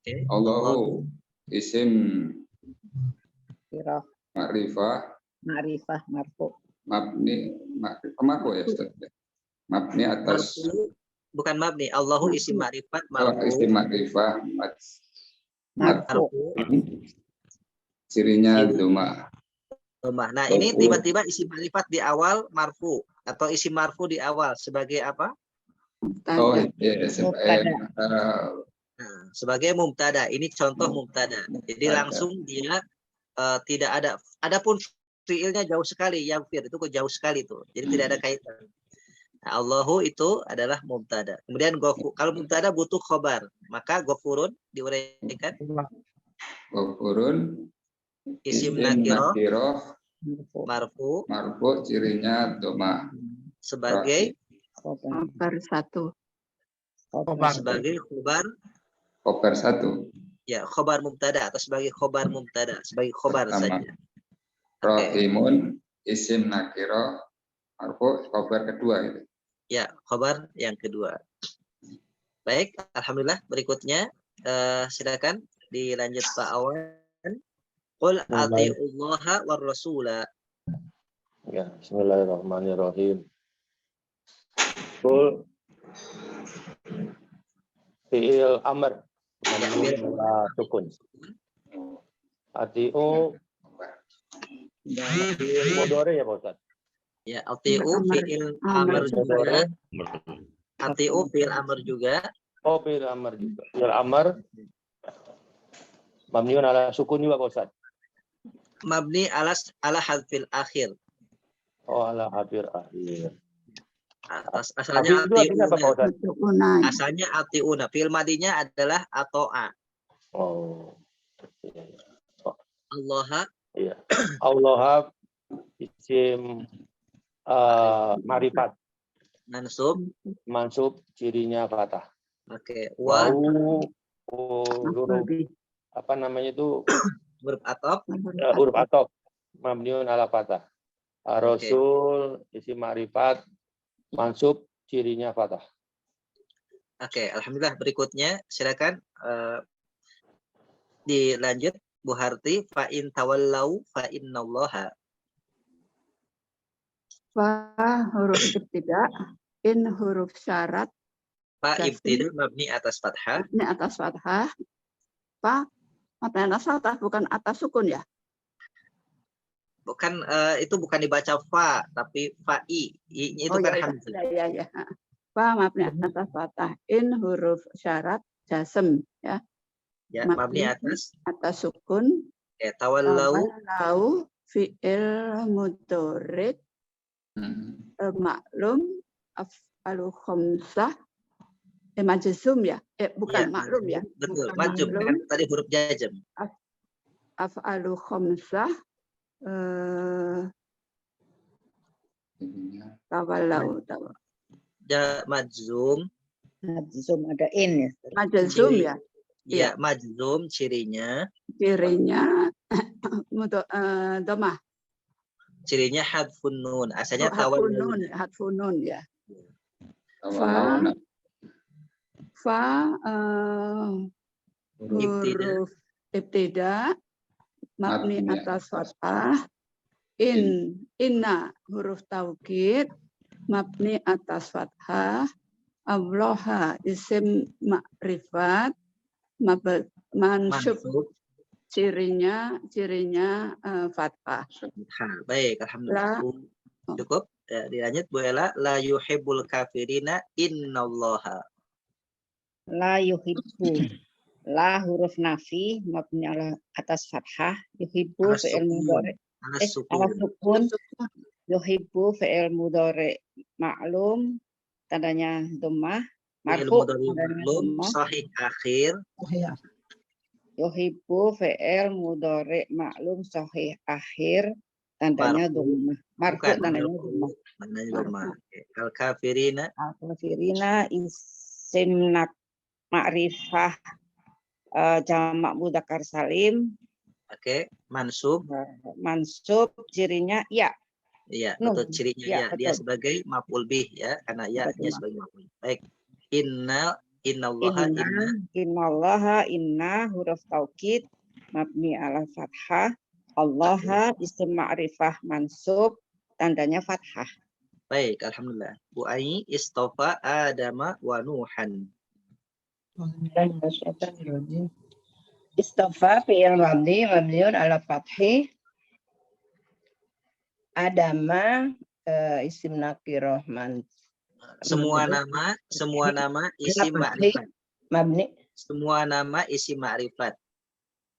Okay. Allahu isim ma'rifah marfu. Mabni marfu ya Ustaz. Mabni atas bukan mabni. Allahu isim ma'rifat marfu. Isim ma'rifah marfu. Cirinya doma. Nah, ini tiba-tiba isim ma'rifat di awal marfu atau isim marfu di awal sebagai apa? Oh, iya, sebagai mubtada. Ini contoh mubtada. Jadi langsung dia tidak ada. Adapun fiilnya jauh sekali, yang fir itu jauh sekali tuh. Jadi tidak ada kaitan. Nah, Allahu itu adalah mubtada. Kemudian kalau mubtada butuh khobar, maka ghafurun diuraikan. Ghafurun isim nakirah marfu cirinya doma sebagai khobar satu. Sebagai khobar satu. Ya, khobar mubtada atau sebagai khobar mubtada, sebagai khobar saja. Rahimun isim nakirah marfu khobar kedua gitu. Ya, khobar yang kedua. Baik, alhamdulillah. Berikutnya silakan dilanjut Pak Awan. Qul atiullaha war rasula. Ya, bismillahirrahmanirrahim. Qul fi'il amr sukun. Atiu Fi'il mudhari ya Pak Ustaz. Ya, ati'u Amr. fi'il Amr. amr juga. Amr. Ati'u fi'il amr juga. Oh, fi'il amr juga. Fi'il amr mabniun ala sukun juga Pak Ustaz. Mabni ala hadfil akhir. Oh, ala hadir akhir. Asalnya Hadir itu artinya apa Pak ati'una. Ustaz? Unai. Asalnya ati'una. Fi'il madinya adalah ato'a. Oh. Allah Iya. Allah isim marifat mansub cirinya fathah. Oke. Wa Huruf apa namanya itu huruf atop. huruf atop mabniun ala fathah. Rasul isim marifat mansub cirinya fathah. Oke, alhamdulillah. Berikutnya silakan dilanjut Bu Harti. Fa in tawallau fa innallaha. Fa huruf ibtida, in huruf syarat, Fa Jazm. ibtida mabni atas fathah. ini atas fathah. Fa mabni atas fathah, bukan atas sukun ya. Bukan itu bukan dibaca fa tapi fa'i. I-nya itu kan hamzah. Ya. Fa mabni atas fathah, in huruf syarat, jasem ya. Ya, mabni atas sukun. tawallau Tawallau fi'il mudhari maklum af'alu khamsah majzum ya. Bukan ya, maklum ya. Betul, Bukan majzum maklum. kan tadi huruf jazm. Af'alu khamsah tawallau Majzum. Majzum ada in ya. majzum ya. Ya, majzum cirinya Domah. Cirinya hadfun nun. Asalnya Hadfun nun ya. Tawallawna. Fa huruf ibtida mabni Mabni atas atas fathah. Inna huruf taukid mabni atas fathah. Allaha isim ma'rifat mansub cirinya fathah. Baik, alhamdulillah. Cukup. Ya, dilanjut Bu Ella. La yuhibbul kafirina innallaha. La yuhibbu. La huruf nafi mabni ala atas fathah. Yuhibbu fi'il mudhari. Ala sukun. Yuhibbu fi'il mudhari maklum tandanya dhammah. Marfu tandanya dhammah. Sahih akhir. Yuhibbu fi'il mudhari maklum sahih akhir tandanya dhammah. Marfu tandanya dhammah. Al-kafirina. Al-kafirina isim ma'rifah jamak mudzakkar salim. Oke, mansub. Mansub cirinya ya. Iya, betul cirinya ya. Dia sebagai maf'ul bih ya, karena ya-nya sebagai maf'ul. Baik. Innallaha huruf taukid mabni ala fathah. Allaha isim ma'rifah mansub tandanya fathah. Baik, alhamdulillah. Bu Ai istofa Adama wa Nuhan. Istofa fi'il madhi mabniun ala fathi. Adama isim nakirah Semua nama isim ma'rifat. Mabni. Semua nama isim ma'rifat.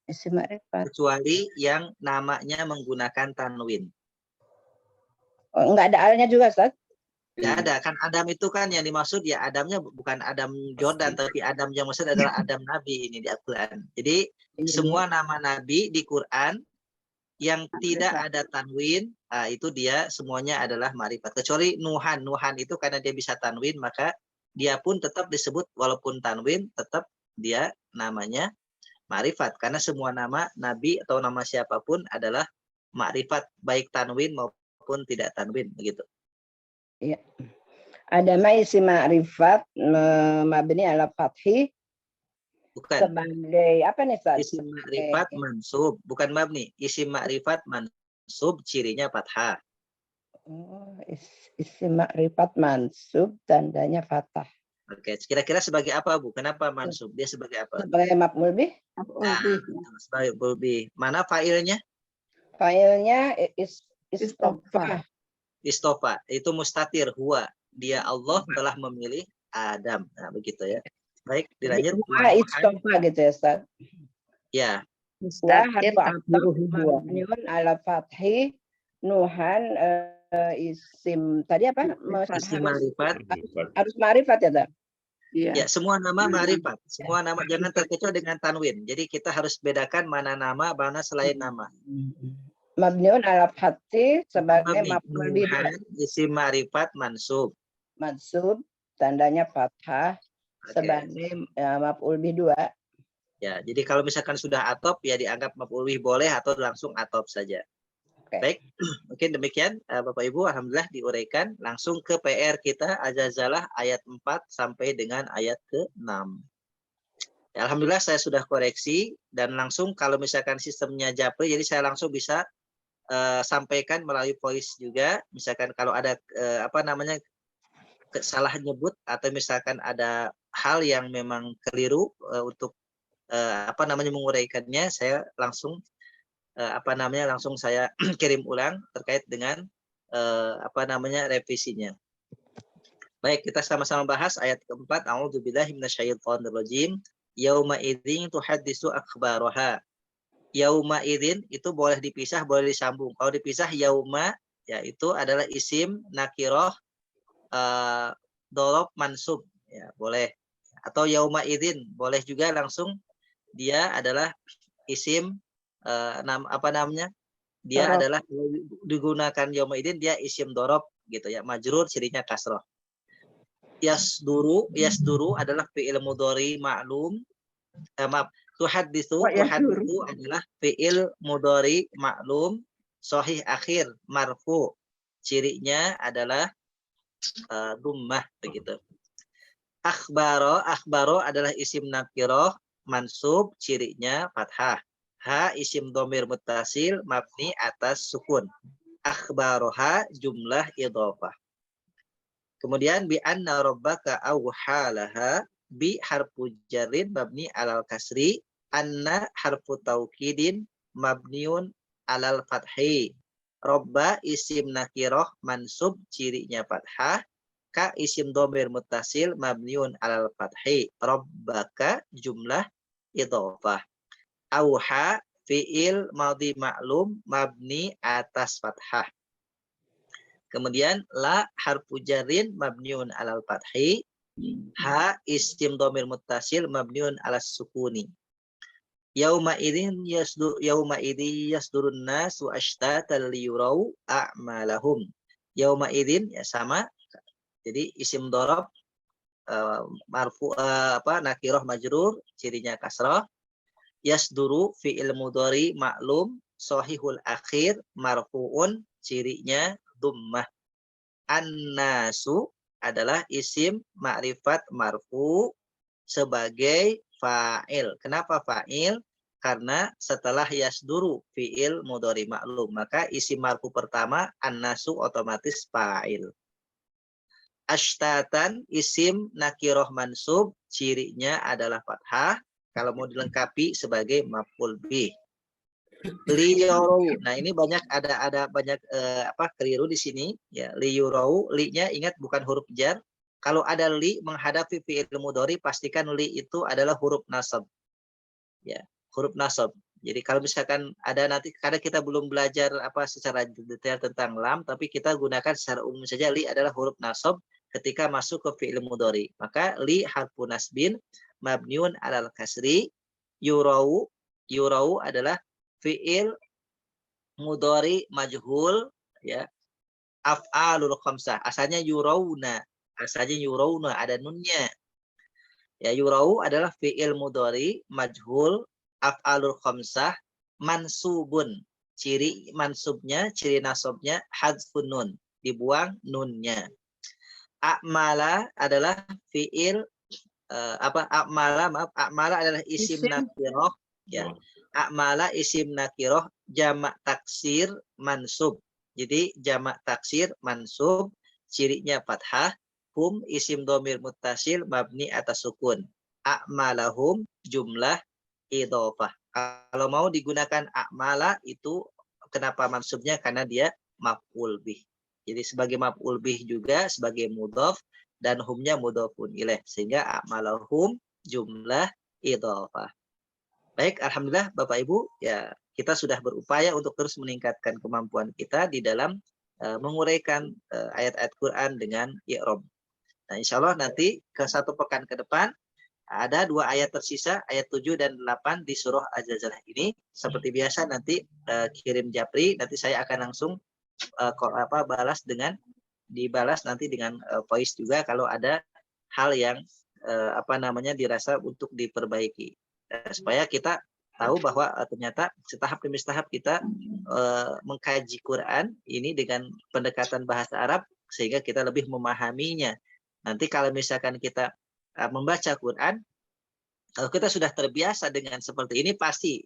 Isim ma'rifat. Kecuali yang namanya menggunakan tanwin. Oh, enggak ada alnya juga, Ustaz? Tidak ada, kan Adam itu kan yang dimaksud ya Adamnya bukan Adam Jordan, tapi Adam yang maksud adalah Adam Nabi ini di Al-Quran. Jadi semua nama Nabi di Quran yang tidak ada tanwin, itu dia semuanya adalah ma'rifat. Kecuali Nuhan. Nuhan itu karena dia bisa tanwin, maka dia pun tetap disebut walaupun tanwin, tetap dia namanya ma'rifat. Karena semua nama Nabi atau nama siapapun adalah ma'rifat, baik tanwin maupun tidak tanwin. Begitu. Iya. Adama isim ma'rifat mabni ala fathi. Bukan. Sebagai apa nih, Ustaz? Isim ma'rifat mansub, bukan mabni. Isim ma'rifat mansub cirinya fathah. Oh, isim ma'rifat mansub tandanya fathah. Oke, kira-kira sebagai apa, Bu? Kenapa mansub? Dia sebagai apa? Sebagai maf'ul bih. Sebagai maf'ul bih. Mana fa'ilnya? Fa'ilnya Istofa. Istofa itu mustatir, huwa, dia Allah telah memilih Adam. Nah, begitu ya. Baik, dilanjut. Huwa istofa gitu ya, Ustaz. Ya, Wa Mustatir harfu ataf takdiruhu huwa. mabniun ala fathi Nuhan isim tadi apa? isim ma'rifat. Harus ma'rifat ya, Ustaz? Iya. Ya, semua nama ma'rifat. Semua nama jangan terkecuali dengan tanwin. Jadi kita harus bedakan mana nama, mana selain nama. Mabniun ala fathi sebagai Mabni, maf'ul bih Nuhan, isim ma'rifat mansub. mansub, tandanya fathah Oke. sebagai maf'ul bih 2. Ya, jadi kalau misalkan sudah atop ya dianggap maf'ul bih boleh atau langsung atop saja. Oke. Baik, mungkin demikian Bapak Ibu, alhamdulillah diuraikan. Langsung ke PR kita Azazalah ayat 4 sampai dengan ayat ke-6. Ya, alhamdulillah saya sudah koreksi dan langsung kalau misalkan sistemnya Japri, jadi saya langsung bisa sampaikan melalui voice juga. Misalkan kalau ada salah nyebut atau misalkan ada hal yang memang keliru untuk menguraikannya, saya langsung langsung saya kirim ulang terkait dengan revisinya. Baik, kita sama-sama bahas ayat keempat. A'udzubillahi minasyaitonirrajim. Yauma idzin tuhaddisu akhbaraha. Yauma idzin itu boleh dipisah, boleh disambung. Kalau dipisah yauma ya itu adalah isim nakirah dorob mansub ya, boleh. Atau yauma idzin boleh juga langsung dia adalah isim dia Dorob. adalah digunakan yauma idzin dia isim dorob gitu ya, majrur cirinya kasroh. Yasduru adalah fi'il mudhari ma'lum. Tuhaddisu adalah fi'il mudhari ma'lum sahih akhir marfu. Cirinya adalah dhammah begitu. Akhbaro adalah isim nakirah mansub, cirinya fathah. Ha isim dhamir muttasil mabni atas sukun. Akhbaroha jumlah idhofah. Kemudian bi anna rabbaka awhalaha bi harfu jarrin mabni alal kasri, anna harfu taukidin mabniun alal fathi. Robba isim nakirah mansub, cirinya fathah. Ka isim dhamir muttasil mabniun alal fathi. Rabbaka jumlah idhofah. Auha fi'il madhi ma'lum mabni atas fathah. Kemudian la harfu jarrin mabniun alal fathi. Ha isim dhamir muttasil mabniun alas sukuni. Yauma idzin yasdurun nasu ashtatan liyurau a'malahum. Yauma idzin ya sama. Jadi isim dorob marfu nakirah majrur, cirinya kasrah. Yasduru fi'il mudhari ma'lum sahihul akhir marfuun, cirinya dhammah. An-nasu adalah isim ma'rifat marfu sebagai fa'il. Kenapa fa'il? Karena setelah yasduru fi'il mudhari ma'lum, maka isim marfu pertama an-nasu otomatis fa'il. Ashtatan isim nakirah mansub, cirinya adalah fathah kalau mau dilengkapi sebagai maf'ul bih. Liyurau. Nah, ini ada banyak keliru di sini ya. Liyurau, li-nya ingat bukan huruf jar. Kalau ada li menghadapi fi'il mudhari, pastikan li itu adalah huruf nasab. Ya, huruf nasab. Jadi kalau misalkan ada nanti, karena kita belum belajar secara detail tentang lam, tapi kita gunakan secara umum saja li adalah huruf nasab ketika masuk ke fi'il mudhari. Maka li harfu nasbin mabniun alal kasri. Yurau adalah fi'il mudhari majhul ya. Af'alul khamsah. Asalnya yurauna, ada nunnya. Ya, yurau adalah fi'il mudhari majhul af'alul khamsah mansubun. Ciri mansubnya, ciri nasabnya hadzfun nun, dibuang nunnya. A'mala adalah fi'il a'mala adalah isim nakirah ya. A'mala isim nakirah jamak taksir mansub. Jadi jamak taksir mansub, cirinya fathah. Hum isim dhamir muttasil mabni atas sukun. A'malahum jumlah idhofah. Kalau mau digunakan a'mala itu kenapa mansubnya? Karena dia maf'ul bih. Jadi sebagai maf'ul bih juga sebagai mudhof dan humnya mudhofun ilaih, sehingga a'malahum jumlah idhofah. Baik, alhamdulillah Bapak Ibu, ya kita sudah berupaya untuk terus meningkatkan kemampuan kita di dalam menguraikan ayat-ayat Quran dengan i'rab. Nah, insya Allah nanti ke 1 pekan ke depan ada 2 ayat tersisa, ayat 7 dan 8 di surah Az-Zalzalah ini. Seperti biasa nanti kirim japri, nanti saya akan langsung dibalas nanti dengan voice juga kalau ada hal yang dirasa untuk diperbaiki. Supaya kita tahu bahwa ternyata setahap demi setahap kita mengkaji Quran ini dengan pendekatan bahasa Arab sehingga kita lebih memahaminya. Nanti kalau misalkan kita membaca Quran, kalau kita sudah terbiasa dengan seperti ini pasti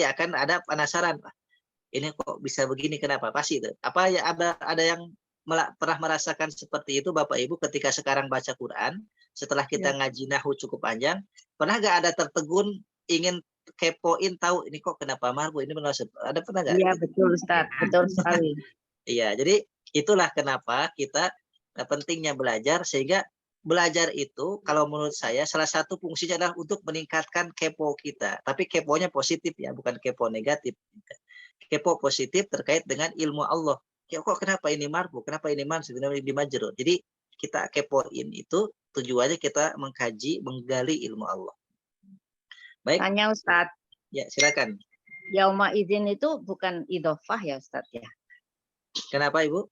akan ada penasaran, ini kok bisa begini, kenapa? Pasti itu. Apa ya, ada yang pernah merasakan seperti itu Bapak Ibu ketika sekarang baca Quran, setelah kita ngaji nahwu cukup panjang, pernah nggak ada tertegun ingin kepoin tahu ini kok kenapa marfu, ini benar, ada pernah nggak? Iya betul Ustaz, betul sekali. Iya, jadi itulah kenapa kita pentingnya belajar, sehingga belajar itu kalau menurut saya salah satu fungsinya adalah untuk meningkatkan kepo kita, tapi keponya positif ya, bukan kepo negatif. Kepo positif terkait dengan ilmu Allah. Ya, kok kenapa ini marfu, kenapa ini mansub, kenapa ini majrur. Jadi kita kepoin itu tujuannya kita mengkaji, menggali ilmu Allah. Baik. Tanya Ustadz. Ya, silakan. Yauma izin itu bukan idhofah ya Ustadz ya? Kenapa Ibu?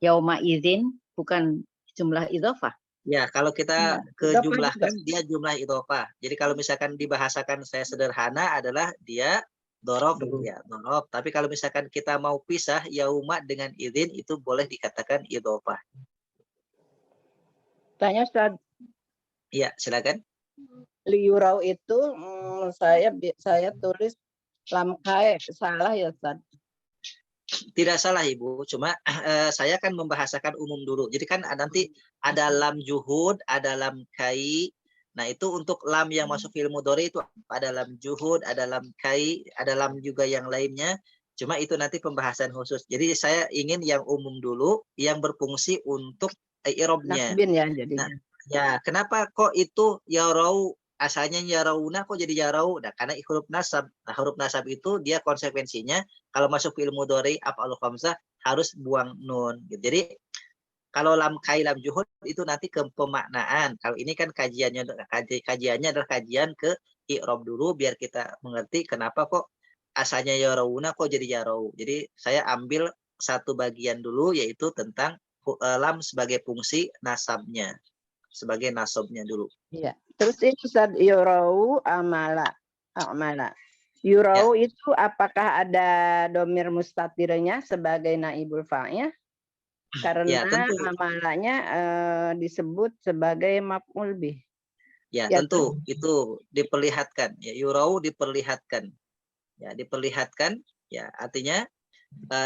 Yauma izin bukan jumlah idhofah. Ya, kalau kita kejumlahkan dia jumlah idhofah. Jadi kalau misalkan dibahasakan saya sederhana adalah dia dorob, ya dorob. Tapi kalau misalkan kita mau pisah yauma dengan izin itu boleh dikatakan idhofah. Tanya Ustaz. Iya, silakan. Liurau itu saya tulis lam kai, salah ya Ustaz? Tidak salah Ibu, cuma saya kan membahasakan umum dulu. Jadi kan nanti ada lam juhud, ada lam kai. Nah, itu untuk lam yang masuk fi'il mudhari itu ada lam juhud, ada lam kai, ada lam juga yang lainnya. Cuma itu nanti pembahasan khusus. Jadi saya ingin yang umum dulu yang berfungsi untuk i'rabnya. Nasbin ya jadinya. Nah, ya, kenapa kok itu yarau asalnya yarauna kok jadi yarau? Nah, karena huruf nasab. Nah, huruf nasab itu dia konsekuensinya kalau masuk fi'il mudhari af'alul khamsah harus buang nun. Jadi kalau lam kai lam juhud itu nanti ke pemaknaan. Kalau ini kan kajiannya adalah kajian ke i'rab dulu biar kita mengerti kenapa kok asalnya yarauna kok jadi yarau. Jadi saya ambil satu bagian dulu yaitu tentang lam sebagai fungsi nasabnya. Sebagai nasabnya dulu. Iya. Terus itu Ustaz yurau amala. Yurau ya. Itu apakah ada domir mustatirnya sebagai naibul fa'il? Karena ya, amalanya disebut sebagai maf'ul bih. Ya, tentu itu diperlihatkan. Ya, yurau diperlihatkan. Ya, diperlihatkan. Ya, artinya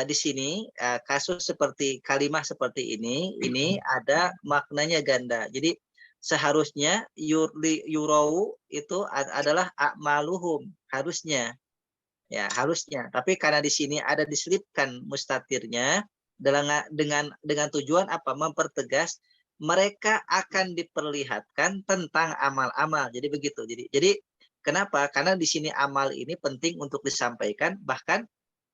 di sini kasus seperti kalimah seperti ini ada maknanya ganda. Jadi seharusnya yurau itu adalah a'maluhum, harusnya. Ya, harusnya. Tapi karena di sini ada diselipkan mustatirnya dengan tujuan apa? Mempertegas mereka akan diperlihatkan tentang amal-amal. Jadi begitu. Jadi kenapa? Karena di sini amal ini penting untuk disampaikan, bahkan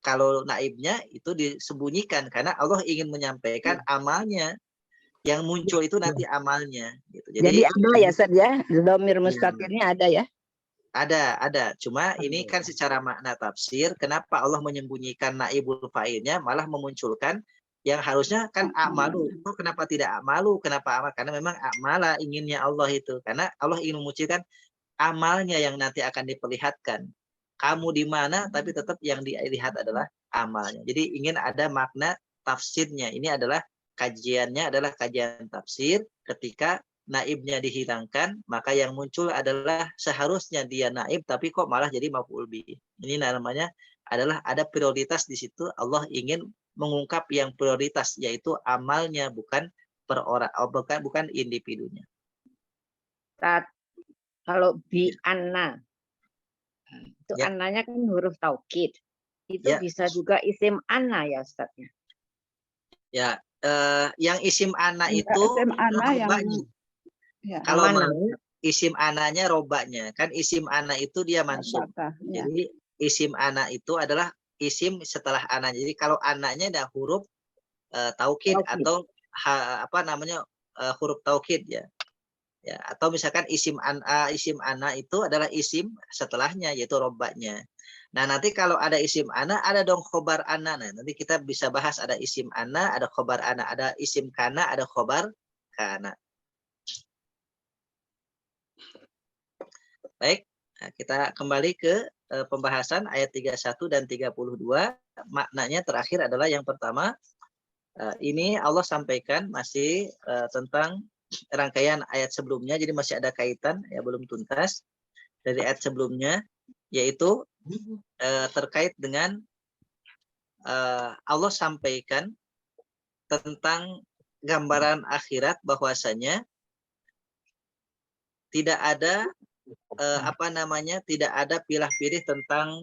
kalau naibnya itu disembunyikan karena Allah ingin menyampaikan amalnya. Yang muncul itu nanti amalnya gitu. Jadi ada ya Ustaz ya, dhamir mustatirnya ada ya? Ada. Cuma ini kan secara makna tafsir, kenapa Allah menyembunyikan naibul fa'ilnya malah memunculkan yang harusnya kan a'malu. Kok kenapa tidak a'malu? Kenapa amal? Karena memang a'mala inginnya Allah itu. Karena Allah ingin memunculkan amalnya yang nanti akan diperlihatkan. Kamu di mana tapi tetap yang dilihat adalah amalnya. Jadi ingin ada makna tafsirnya. Ini adalah kajiannya adalah kajian tafsir. Ketika naibnya dihilangkan, maka yang muncul adalah seharusnya dia naib tapi kok malah jadi maf'ul bih. Ini namanya adalah ada prioritas di situ. Allah ingin mengungkap yang prioritas yaitu amalnya, bukan per orang, bukan individunya. Saat kalau bi anna itu ya. Annanya kan huruf taukid. Itu Ya. bisa juga isim ana ya Ustaz ya. Ya, yang isim ana Enggak, itu isim ana yang robanya. ya, Kalau Yang mana? mau isim ananya robanya, kan isim ana itu dia mansub. apakah ya. Jadi isim ana itu adalah isim setelah ana. Jadi kalau ananya ada huruf taukid Taukid. atau apa namanya huruf taukid ya. Ya, atau misalkan isim ana itu adalah isim setelahnya yaitu robanya. Nah, nanti kalau ada isim ana ada dong khobar ana. Nah, nanti kita bisa bahas ada isim ana, ada khobar ana, ada isim kana, ada khobar kana. Baik, nah, kita kembali ke pembahasan ayat 31 dan 32. Maknanya terakhir adalah yang pertama, ini Allah sampaikan masih tentang rangkaian ayat sebelumnya, jadi masih ada kaitan, ya belum tuntas dari ayat sebelumnya, yaitu terkait dengan Allah sampaikan tentang gambaran akhirat bahwasanya tidak ada tidak ada pilah-pilih tentang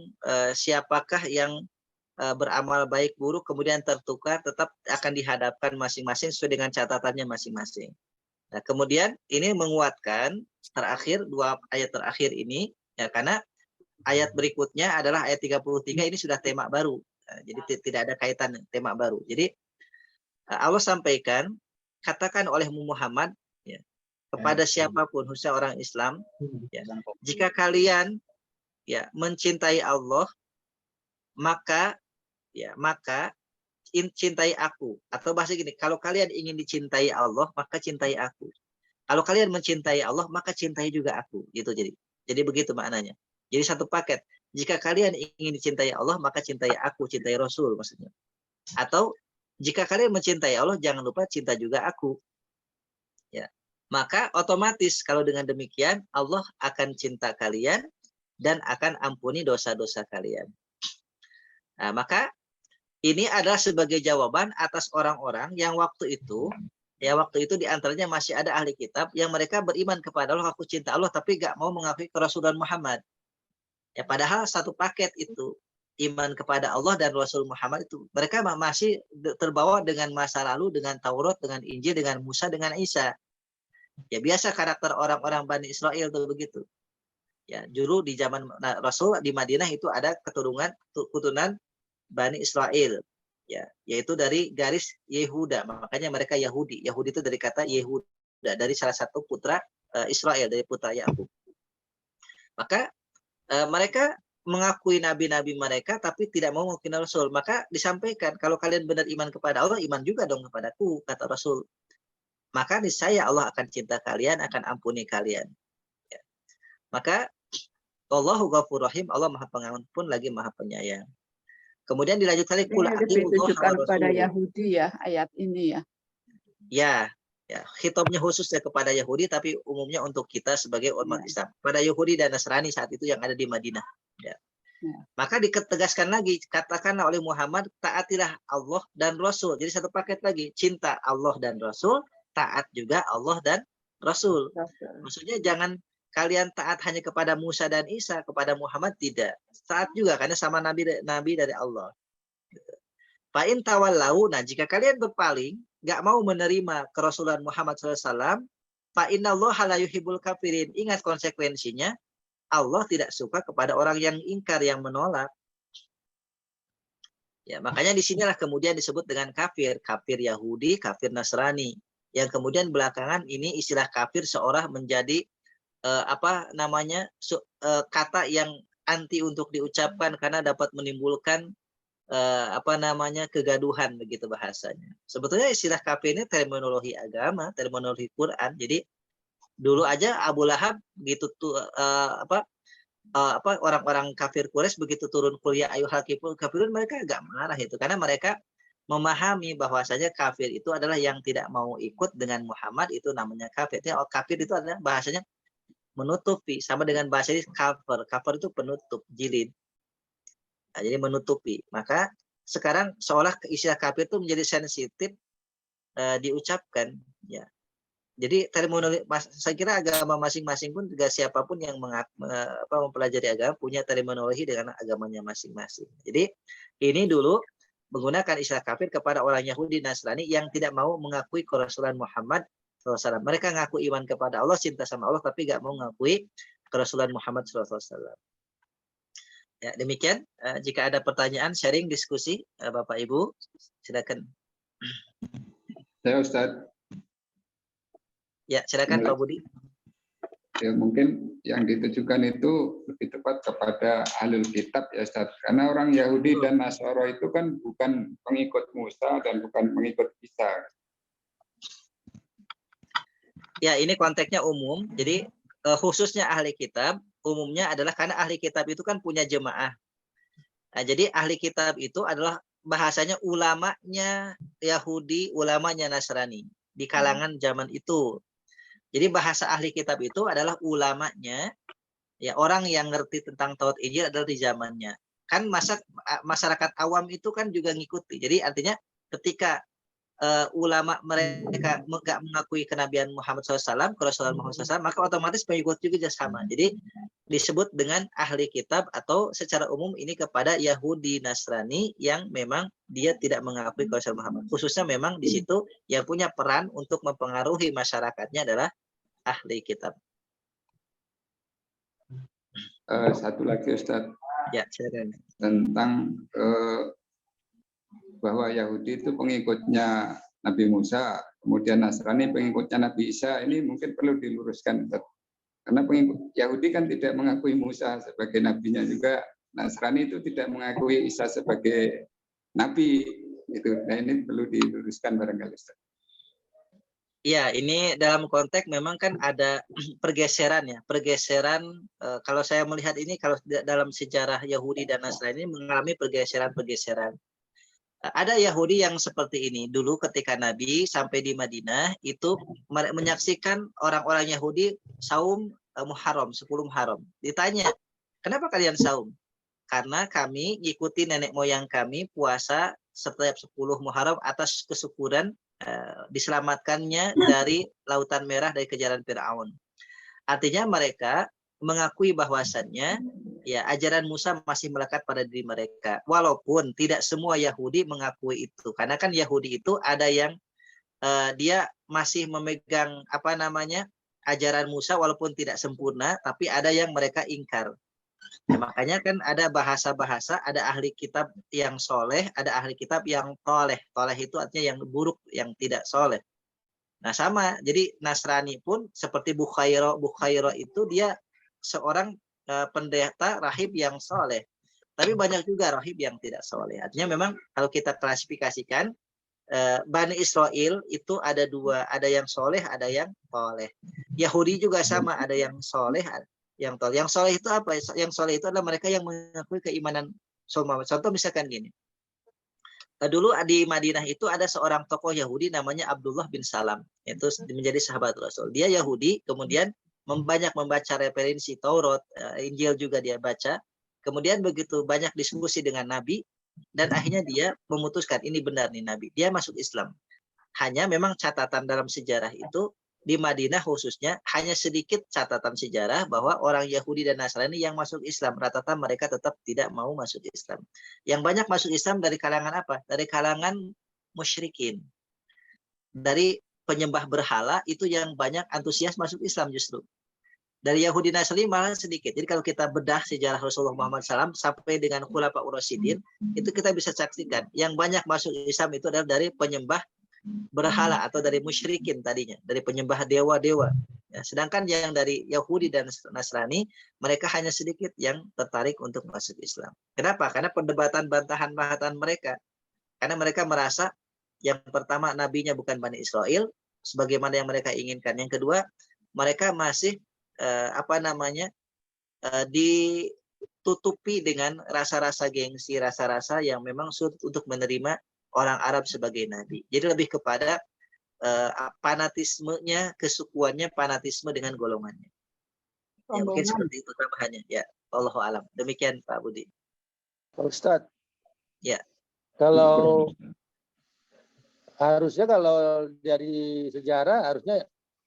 siapakah yang beramal baik buruk kemudian tertukar, tetap akan dihadapkan masing-masing sesuai dengan catatannya masing-masing. Nah, kemudian ini menguatkan terakhir dua ayat terakhir ini ya, karena ayat berikutnya adalah ayat 33, ini sudah tema baru. Nah, jadi tidak ada kaitan tema baru. Jadi Allah sampaikan, katakan oleh Muhammad ya, kepada siapapun khususnya orang Islam ya, jika kalian ya mencintai Allah maka cintai aku, atau bahasa gini, kalau kalian ingin dicintai Allah maka cintai aku, kalau kalian mencintai Allah maka cintai juga aku, gitu. Jadi begitu maknanya, jadi satu paket. Jika kalian ingin dicintai Allah maka cintai aku, cintai Rasul maksudnya, atau jika kalian mencintai Allah jangan lupa cinta juga aku ya. Maka otomatis kalau dengan demikian Allah akan cinta kalian dan akan ampuni dosa-dosa kalian. Nah, maka ini adalah sebagai jawaban atas orang-orang yang waktu itu diantaranya masih ada ahli kitab yang mereka beriman kepada Allah, aku cinta Allah, tapi gak mau mengakui kerasulan Muhammad. Ya, padahal satu paket itu, iman kepada Allah dan Rasul Muhammad itu, mereka masih terbawa dengan masa lalu, dengan Taurat, dengan Injil, dengan Musa, dengan Isa. Ya biasa karakter orang-orang Bani Israel itu begitu. Ya, dulu di zaman Rasul di Madinah itu ada keturunan Bani Israel, ya, yaitu dari garis Yehuda, makanya mereka Yahudi. Yahudi itu dari kata Yehuda, dari salah satu putra Israel, dari putra Yakub. Maka mereka mengakui nabi-nabi mereka, tapi tidak mau mengakui Rasul. Maka disampaikan, kalau kalian benar iman kepada Allah, iman juga dong kepadaku, kata Rasul. Maka niscaya Allah akan cinta kalian, akan ampuni kalian. Ya. Maka Allahu Ghafurur Rahim, Allah Maha Pengampun lagi Maha Penyayang. Kemudian dilanjut lagi, Ini lebih ditujukan kepada Yahudi ya ayat ini ya. Ya, khitabnya khususnya kepada Yahudi, tapi umumnya untuk kita sebagai umat Islam. Pada Yahudi dan Nasrani saat itu yang ada di Madinah. Ya. Maka ditegaskan lagi, katakanlah oleh Muhammad, taatilah Allah dan Rasul. Jadi satu paket lagi, cinta Allah dan Rasul, taat juga Allah dan Rasul. Maksudnya jangan kalian taat hanya kepada Musa dan Isa, kepada Muhammad tidak. Taat juga karena sama nabi dari Allah. Fa'in tawallau, nah jika kalian berpaling, nggak mau menerima kerasulan Muhammad SAW, fa'innallaha la yuhibbul kafirin. Ingat konsekuensinya, Allah tidak suka kepada orang yang ingkar, yang menolak. Ya, makanya disinilah kemudian disebut dengan kafir, kafir Yahudi, kafir Nasrani. Yang kemudian belakangan ini istilah kafir seolah menjadi kata yang anti untuk diucapkan karena dapat menimbulkan kegaduhan begitu bahasanya. Sebetulnya istilah kafir ini terminologi agama, terminologi Quran. Jadi dulu aja Abu Lahab begitu orang-orang kafir Quraisy begitu turun kuliah ayyuhal kafirun, mereka agak marah itu karena mereka memahami bahwasanya kafir itu adalah yang tidak mau ikut dengan Muhammad, itu namanya kafir. Kafir itu adalah bahasanya menutupi, sama dengan bahasa ini cover. Cover itu penutup, jilid. Nah, jadi menutupi. Maka sekarang seolah istilah kafir itu menjadi sensitif diucapkan. Ya. Jadi saya kira agama masing-masing pun juga siapapun yang mempelajari agama punya terminologi dengan agamanya masing-masing. Jadi ini dulu menggunakan istilah kafir kepada orang Yahudi Nasrani yang tidak mau mengakui kerasulan Muhammad SAW. Mereka ngaku iman kepada Allah, cinta sama Allah, tapi nggak mau mengakui kerasulan Muhammad SAW. Ya, demikian. Jika ada pertanyaan, sharing, diskusi, Bapak Ibu, silakan. Saya Ustaz. Ya, silakan Pak Budi. Ya, mungkin yang ditujukan itu lebih tepat kepada ahlul kitab ya Ustaz. Karena orang Yahudi dan Nasara itu kan bukan pengikut Musa dan bukan pengikut Isa. Ya, ini konteksnya umum. Jadi khususnya ahli kitab, umumnya adalah karena ahli kitab itu kan punya jemaah. Nah, jadi ahli kitab itu adalah bahasanya ulamanya Yahudi, ulamanya Nasrani di kalangan zaman itu. Jadi bahasa ahli kitab itu adalah ulamanya, ya orang yang ngerti tentang Taurat Injil adalah di zamannya. Kan masyarakat awam itu kan juga ngikuti. Jadi artinya ketika ulama mereka nggak mengakui kenabian Muhammad SAW, kerasulan Muhammad SAW, maka otomatis pengikut juga sama. Jadi disebut dengan ahli kitab atau secara umum ini kepada Yahudi Nasrani yang memang dia tidak mengakui kerasulan Muhammad. Khususnya memang di situ yang punya peran untuk mempengaruhi masyarakatnya adalah ahli kitab. Satu lagi Ustaz. Ya, silakan. Tentang bahwa Yahudi itu pengikutnya Nabi Musa, kemudian Nasrani pengikutnya Nabi Isa. Ini mungkin perlu diluruskan Ustaz. Karena pengikut Yahudi kan tidak mengakui Musa sebagai nabinya juga, Nasrani itu tidak mengakui Isa sebagai nabi. Itu. Nah, ini perlu diluruskan barangkali Ustaz. Ya, ini dalam konteks memang kan ada pergeseran ya. Pergeseran, kalau saya melihat ini, kalau dalam sejarah Yahudi dan Nasrani mengalami pergeseran-pergeseran. Ada Yahudi yang seperti ini. Dulu ketika Nabi sampai di Madinah, itu menyaksikan orang-orang Yahudi saum Muharram, 10 Muharram. Ditanya, kenapa kalian saum? Karena kami ikuti nenek moyang kami puasa setiap 10 Muharram atas kesyukuran diselamatkannya dari Lautan Merah dari kejaran Firaun. Artinya mereka mengakui bahwasannya ya ajaran Musa masih melekat pada diri mereka. Walaupun tidak semua Yahudi mengakui itu. Karena kan Yahudi itu ada yang dia masih memegang ajaran Musa walaupun tidak sempurna, tapi ada yang mereka ingkar. Ya, makanya kan ada bahasa-bahasa, ada ahli kitab yang soleh, ada ahli kitab yang toleh. Toleh itu artinya yang buruk, yang tidak soleh. Nah sama, jadi Nasrani pun seperti Bukhairo itu dia seorang pendeta rahib yang soleh. Tapi banyak juga rahib yang tidak soleh. Artinya memang kalau kita klasifikasikan, Bani Israel itu ada dua, ada yang soleh, ada yang toleh. Yahudi juga sama, ada yang soleh, yang toleh. Yang soleh itu apa? Yang soleh itu adalah mereka yang mengakui keimanan semua. Contoh misalkan gini. Dulu di Madinah itu ada seorang tokoh Yahudi namanya Abdullah bin Salam. Itu menjadi sahabat Rasul. Dia Yahudi, kemudian banyak membaca referensi Taurat, Injil juga dia baca. Kemudian begitu banyak diskusi dengan Nabi, dan akhirnya dia memutuskan ini benar nih Nabi. Dia masuk Islam. Hanya memang catatan dalam sejarah itu, di Madinah khususnya hanya sedikit catatan sejarah bahwa orang Yahudi dan Nasrani yang masuk Islam rata-rata mereka tetap tidak mau masuk Islam. Yang banyak masuk Islam dari kalangan apa? Dari kalangan musyrikin. Dari penyembah berhala itu yang banyak antusias masuk Islam justru. Dari Yahudi Nasrani malah sedikit. Jadi kalau kita bedah sejarah Rasulullah Muhammad SAW sampai dengan Khulafaur Rasyidin, itu kita bisa saksikan yang banyak masuk Islam itu adalah dari penyembah berhala atau dari musyrikin tadinya, dari penyembah dewa-dewa. Ya, sedangkan yang dari Yahudi dan Nasrani, mereka hanya sedikit yang tertarik untuk masuk Islam. Kenapa? Karena perdebatan bantahan-bantahan mereka. Karena mereka merasa yang pertama nabinya bukan Bani Israel, sebagaimana yang mereka inginkan. Yang kedua, mereka masih ditutupi dengan rasa-rasa gengsi, rasa-rasa yang memang sulit untuk menerima orang Arab sebagai nabi. Jadi lebih kepada fanatismenya, kesukuannya, fanatisme dengan golongannya. Ya, mungkin seperti itu tambahannya. Ya, Allahu a'lam. Demikian Pak Budi. Pak Ustadz. Ya. Kalau harusnya kalau dari sejarah harusnya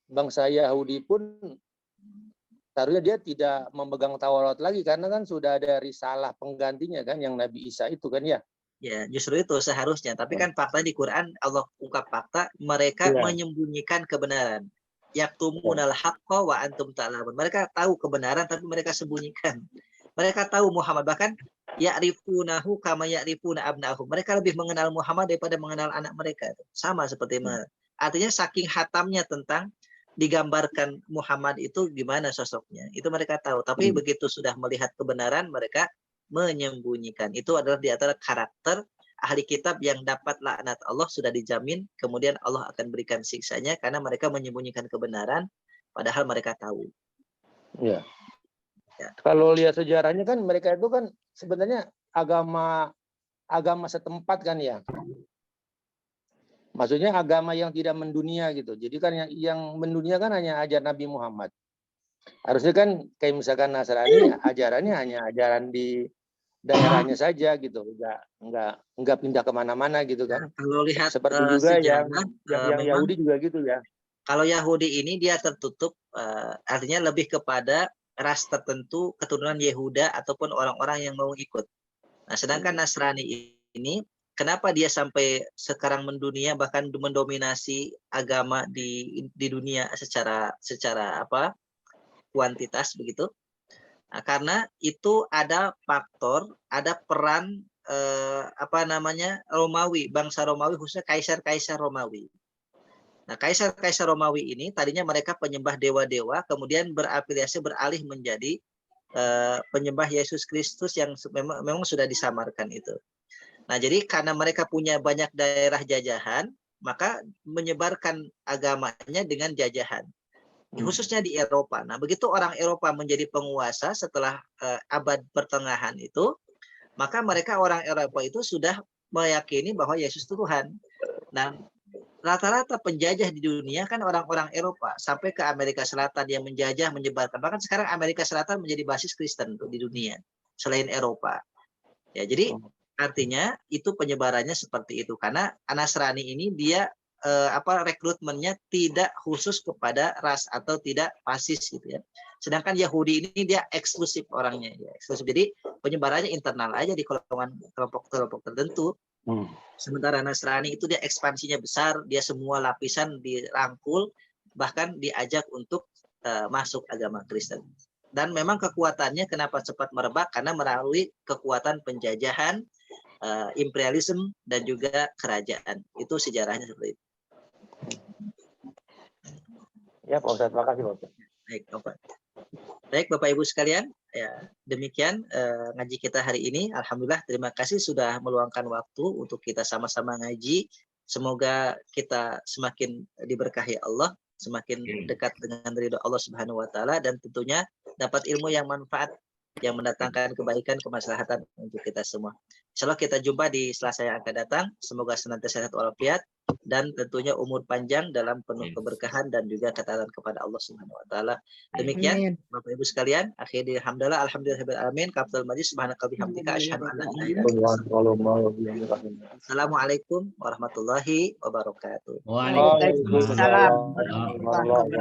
bangsa Yahudi pun seharusnya dia tidak memegang Taurat lagi karena kan sudah ada risalah penggantinya kan yang Nabi Isa itu kan ya. Ya, justru itu seharusnya. Tapi kan fakta di Quran Allah ungkap fakta mereka Iya. menyembunyikan kebenaran. Yaktumunal haqqa wa antum ta'lamun. Mereka tahu kebenaran tapi mereka sembunyikan. Mereka tahu Muhammad, bahkan ya'rifunahu kama ya'rifuna abna'ahum. Mereka lebih mengenal Muhammad daripada mengenal anak mereka. Sama seperti artinya saking hatamnya tentang digambarkan Muhammad itu gimana sosoknya. Itu mereka tahu. Tapi begitu sudah melihat kebenaran mereka menyembunyikan. Itu adalah di antara karakter ahli kitab yang dapat laknat Allah sudah dijamin, kemudian Allah akan berikan siksanya karena mereka menyembunyikan kebenaran padahal mereka tahu. Ya. Kalau lihat sejarahnya kan mereka itu kan sebenarnya agama setempat kan ya. Maksudnya agama yang tidak mendunia gitu. Jadi kan yang mendunia kan hanya ajaran Nabi Muhammad. Harusnya kan kayak misalkan Nasrani ajarannya hanya ajaran di daerahnya saja gitu, nggak pindah kemana-mana gitu kan. Kalau lihat seperti juga yang memang, Yahudi juga gitu ya. Kalau Yahudi ini dia tertutup, artinya lebih kepada ras tertentu, keturunan Yehuda ataupun orang-orang yang mau ikut. Nah, sedangkan Nasrani ini kenapa dia sampai sekarang mendunia bahkan mendominasi agama di dunia secara apa kuantitas begitu? Nah, karena itu ada faktor, ada peran Romawi, bangsa Romawi khususnya kaisar-kaisar Romawi. Nah, kaisar-kaisar Romawi ini tadinya mereka penyembah dewa-dewa, kemudian berafiliasi beralih menjadi penyembah Yesus Kristus yang memang sudah disamarkan itu. Nah, jadi karena mereka punya banyak daerah jajahan, maka menyebarkan agamanya dengan jajahan. Khususnya di Eropa. Nah, begitu orang Eropa menjadi penguasa setelah abad pertengahan itu, maka mereka orang Eropa itu sudah meyakini bahwa Yesus itu Tuhan. Nah, rata-rata penjajah di dunia kan orang-orang Eropa sampai ke Amerika Selatan yang menjajah, menyebarkan. Bahkan sekarang Amerika Selatan menjadi basis Kristen di dunia selain Eropa. Ya, jadi artinya itu penyebarannya seperti itu karena Nasrani ini dia rekrutmennya tidak khusus kepada ras atau tidak fasis gitu ya. Sedangkan Yahudi ini dia eksklusif orangnya ya, eksklusif. Jadi penyebarannya internal aja di kelompok-kelompok tertentu. Sementara Nasrani itu dia ekspansinya besar, dia semua lapisan dirangkul, bahkan diajak untuk masuk agama Kristen. Dan memang kekuatannya kenapa cepat merebak karena melalui kekuatan penjajahan, imperialisme dan juga kerajaan. Itu sejarahnya seperti itu. Ya, Pak Ustadz, terima kasih Pak Ustadz. Baik Bapak Ibu sekalian, ya demikian ngaji kita hari ini. Alhamdulillah, terima kasih sudah meluangkan waktu untuk kita sama-sama ngaji. Semoga kita semakin diberkahi Allah, semakin dekat dengan ridho Allah Subhanahu wa taala dan tentunya dapat ilmu yang manfaat yang mendatangkan kebaikan, kemaslahatan untuk kita semua. Insyaallah kita jumpa di Selasa yang akan datang. Semoga senantiasa sehat walafiat dan tentunya umur panjang dalam penuh keberkahan dan juga ketaatan kepada Allah Subhanahu wa taala. Demikian Bapak Ibu sekalian, akhiri hamdalah alhamdulillahirabbil alamin. Kafal majlis subhanaka bihamdika asyhadu an la ilaha illa anta. Assalamualaikum warahmatullahi wabarakatuh. Waalaikumsalam.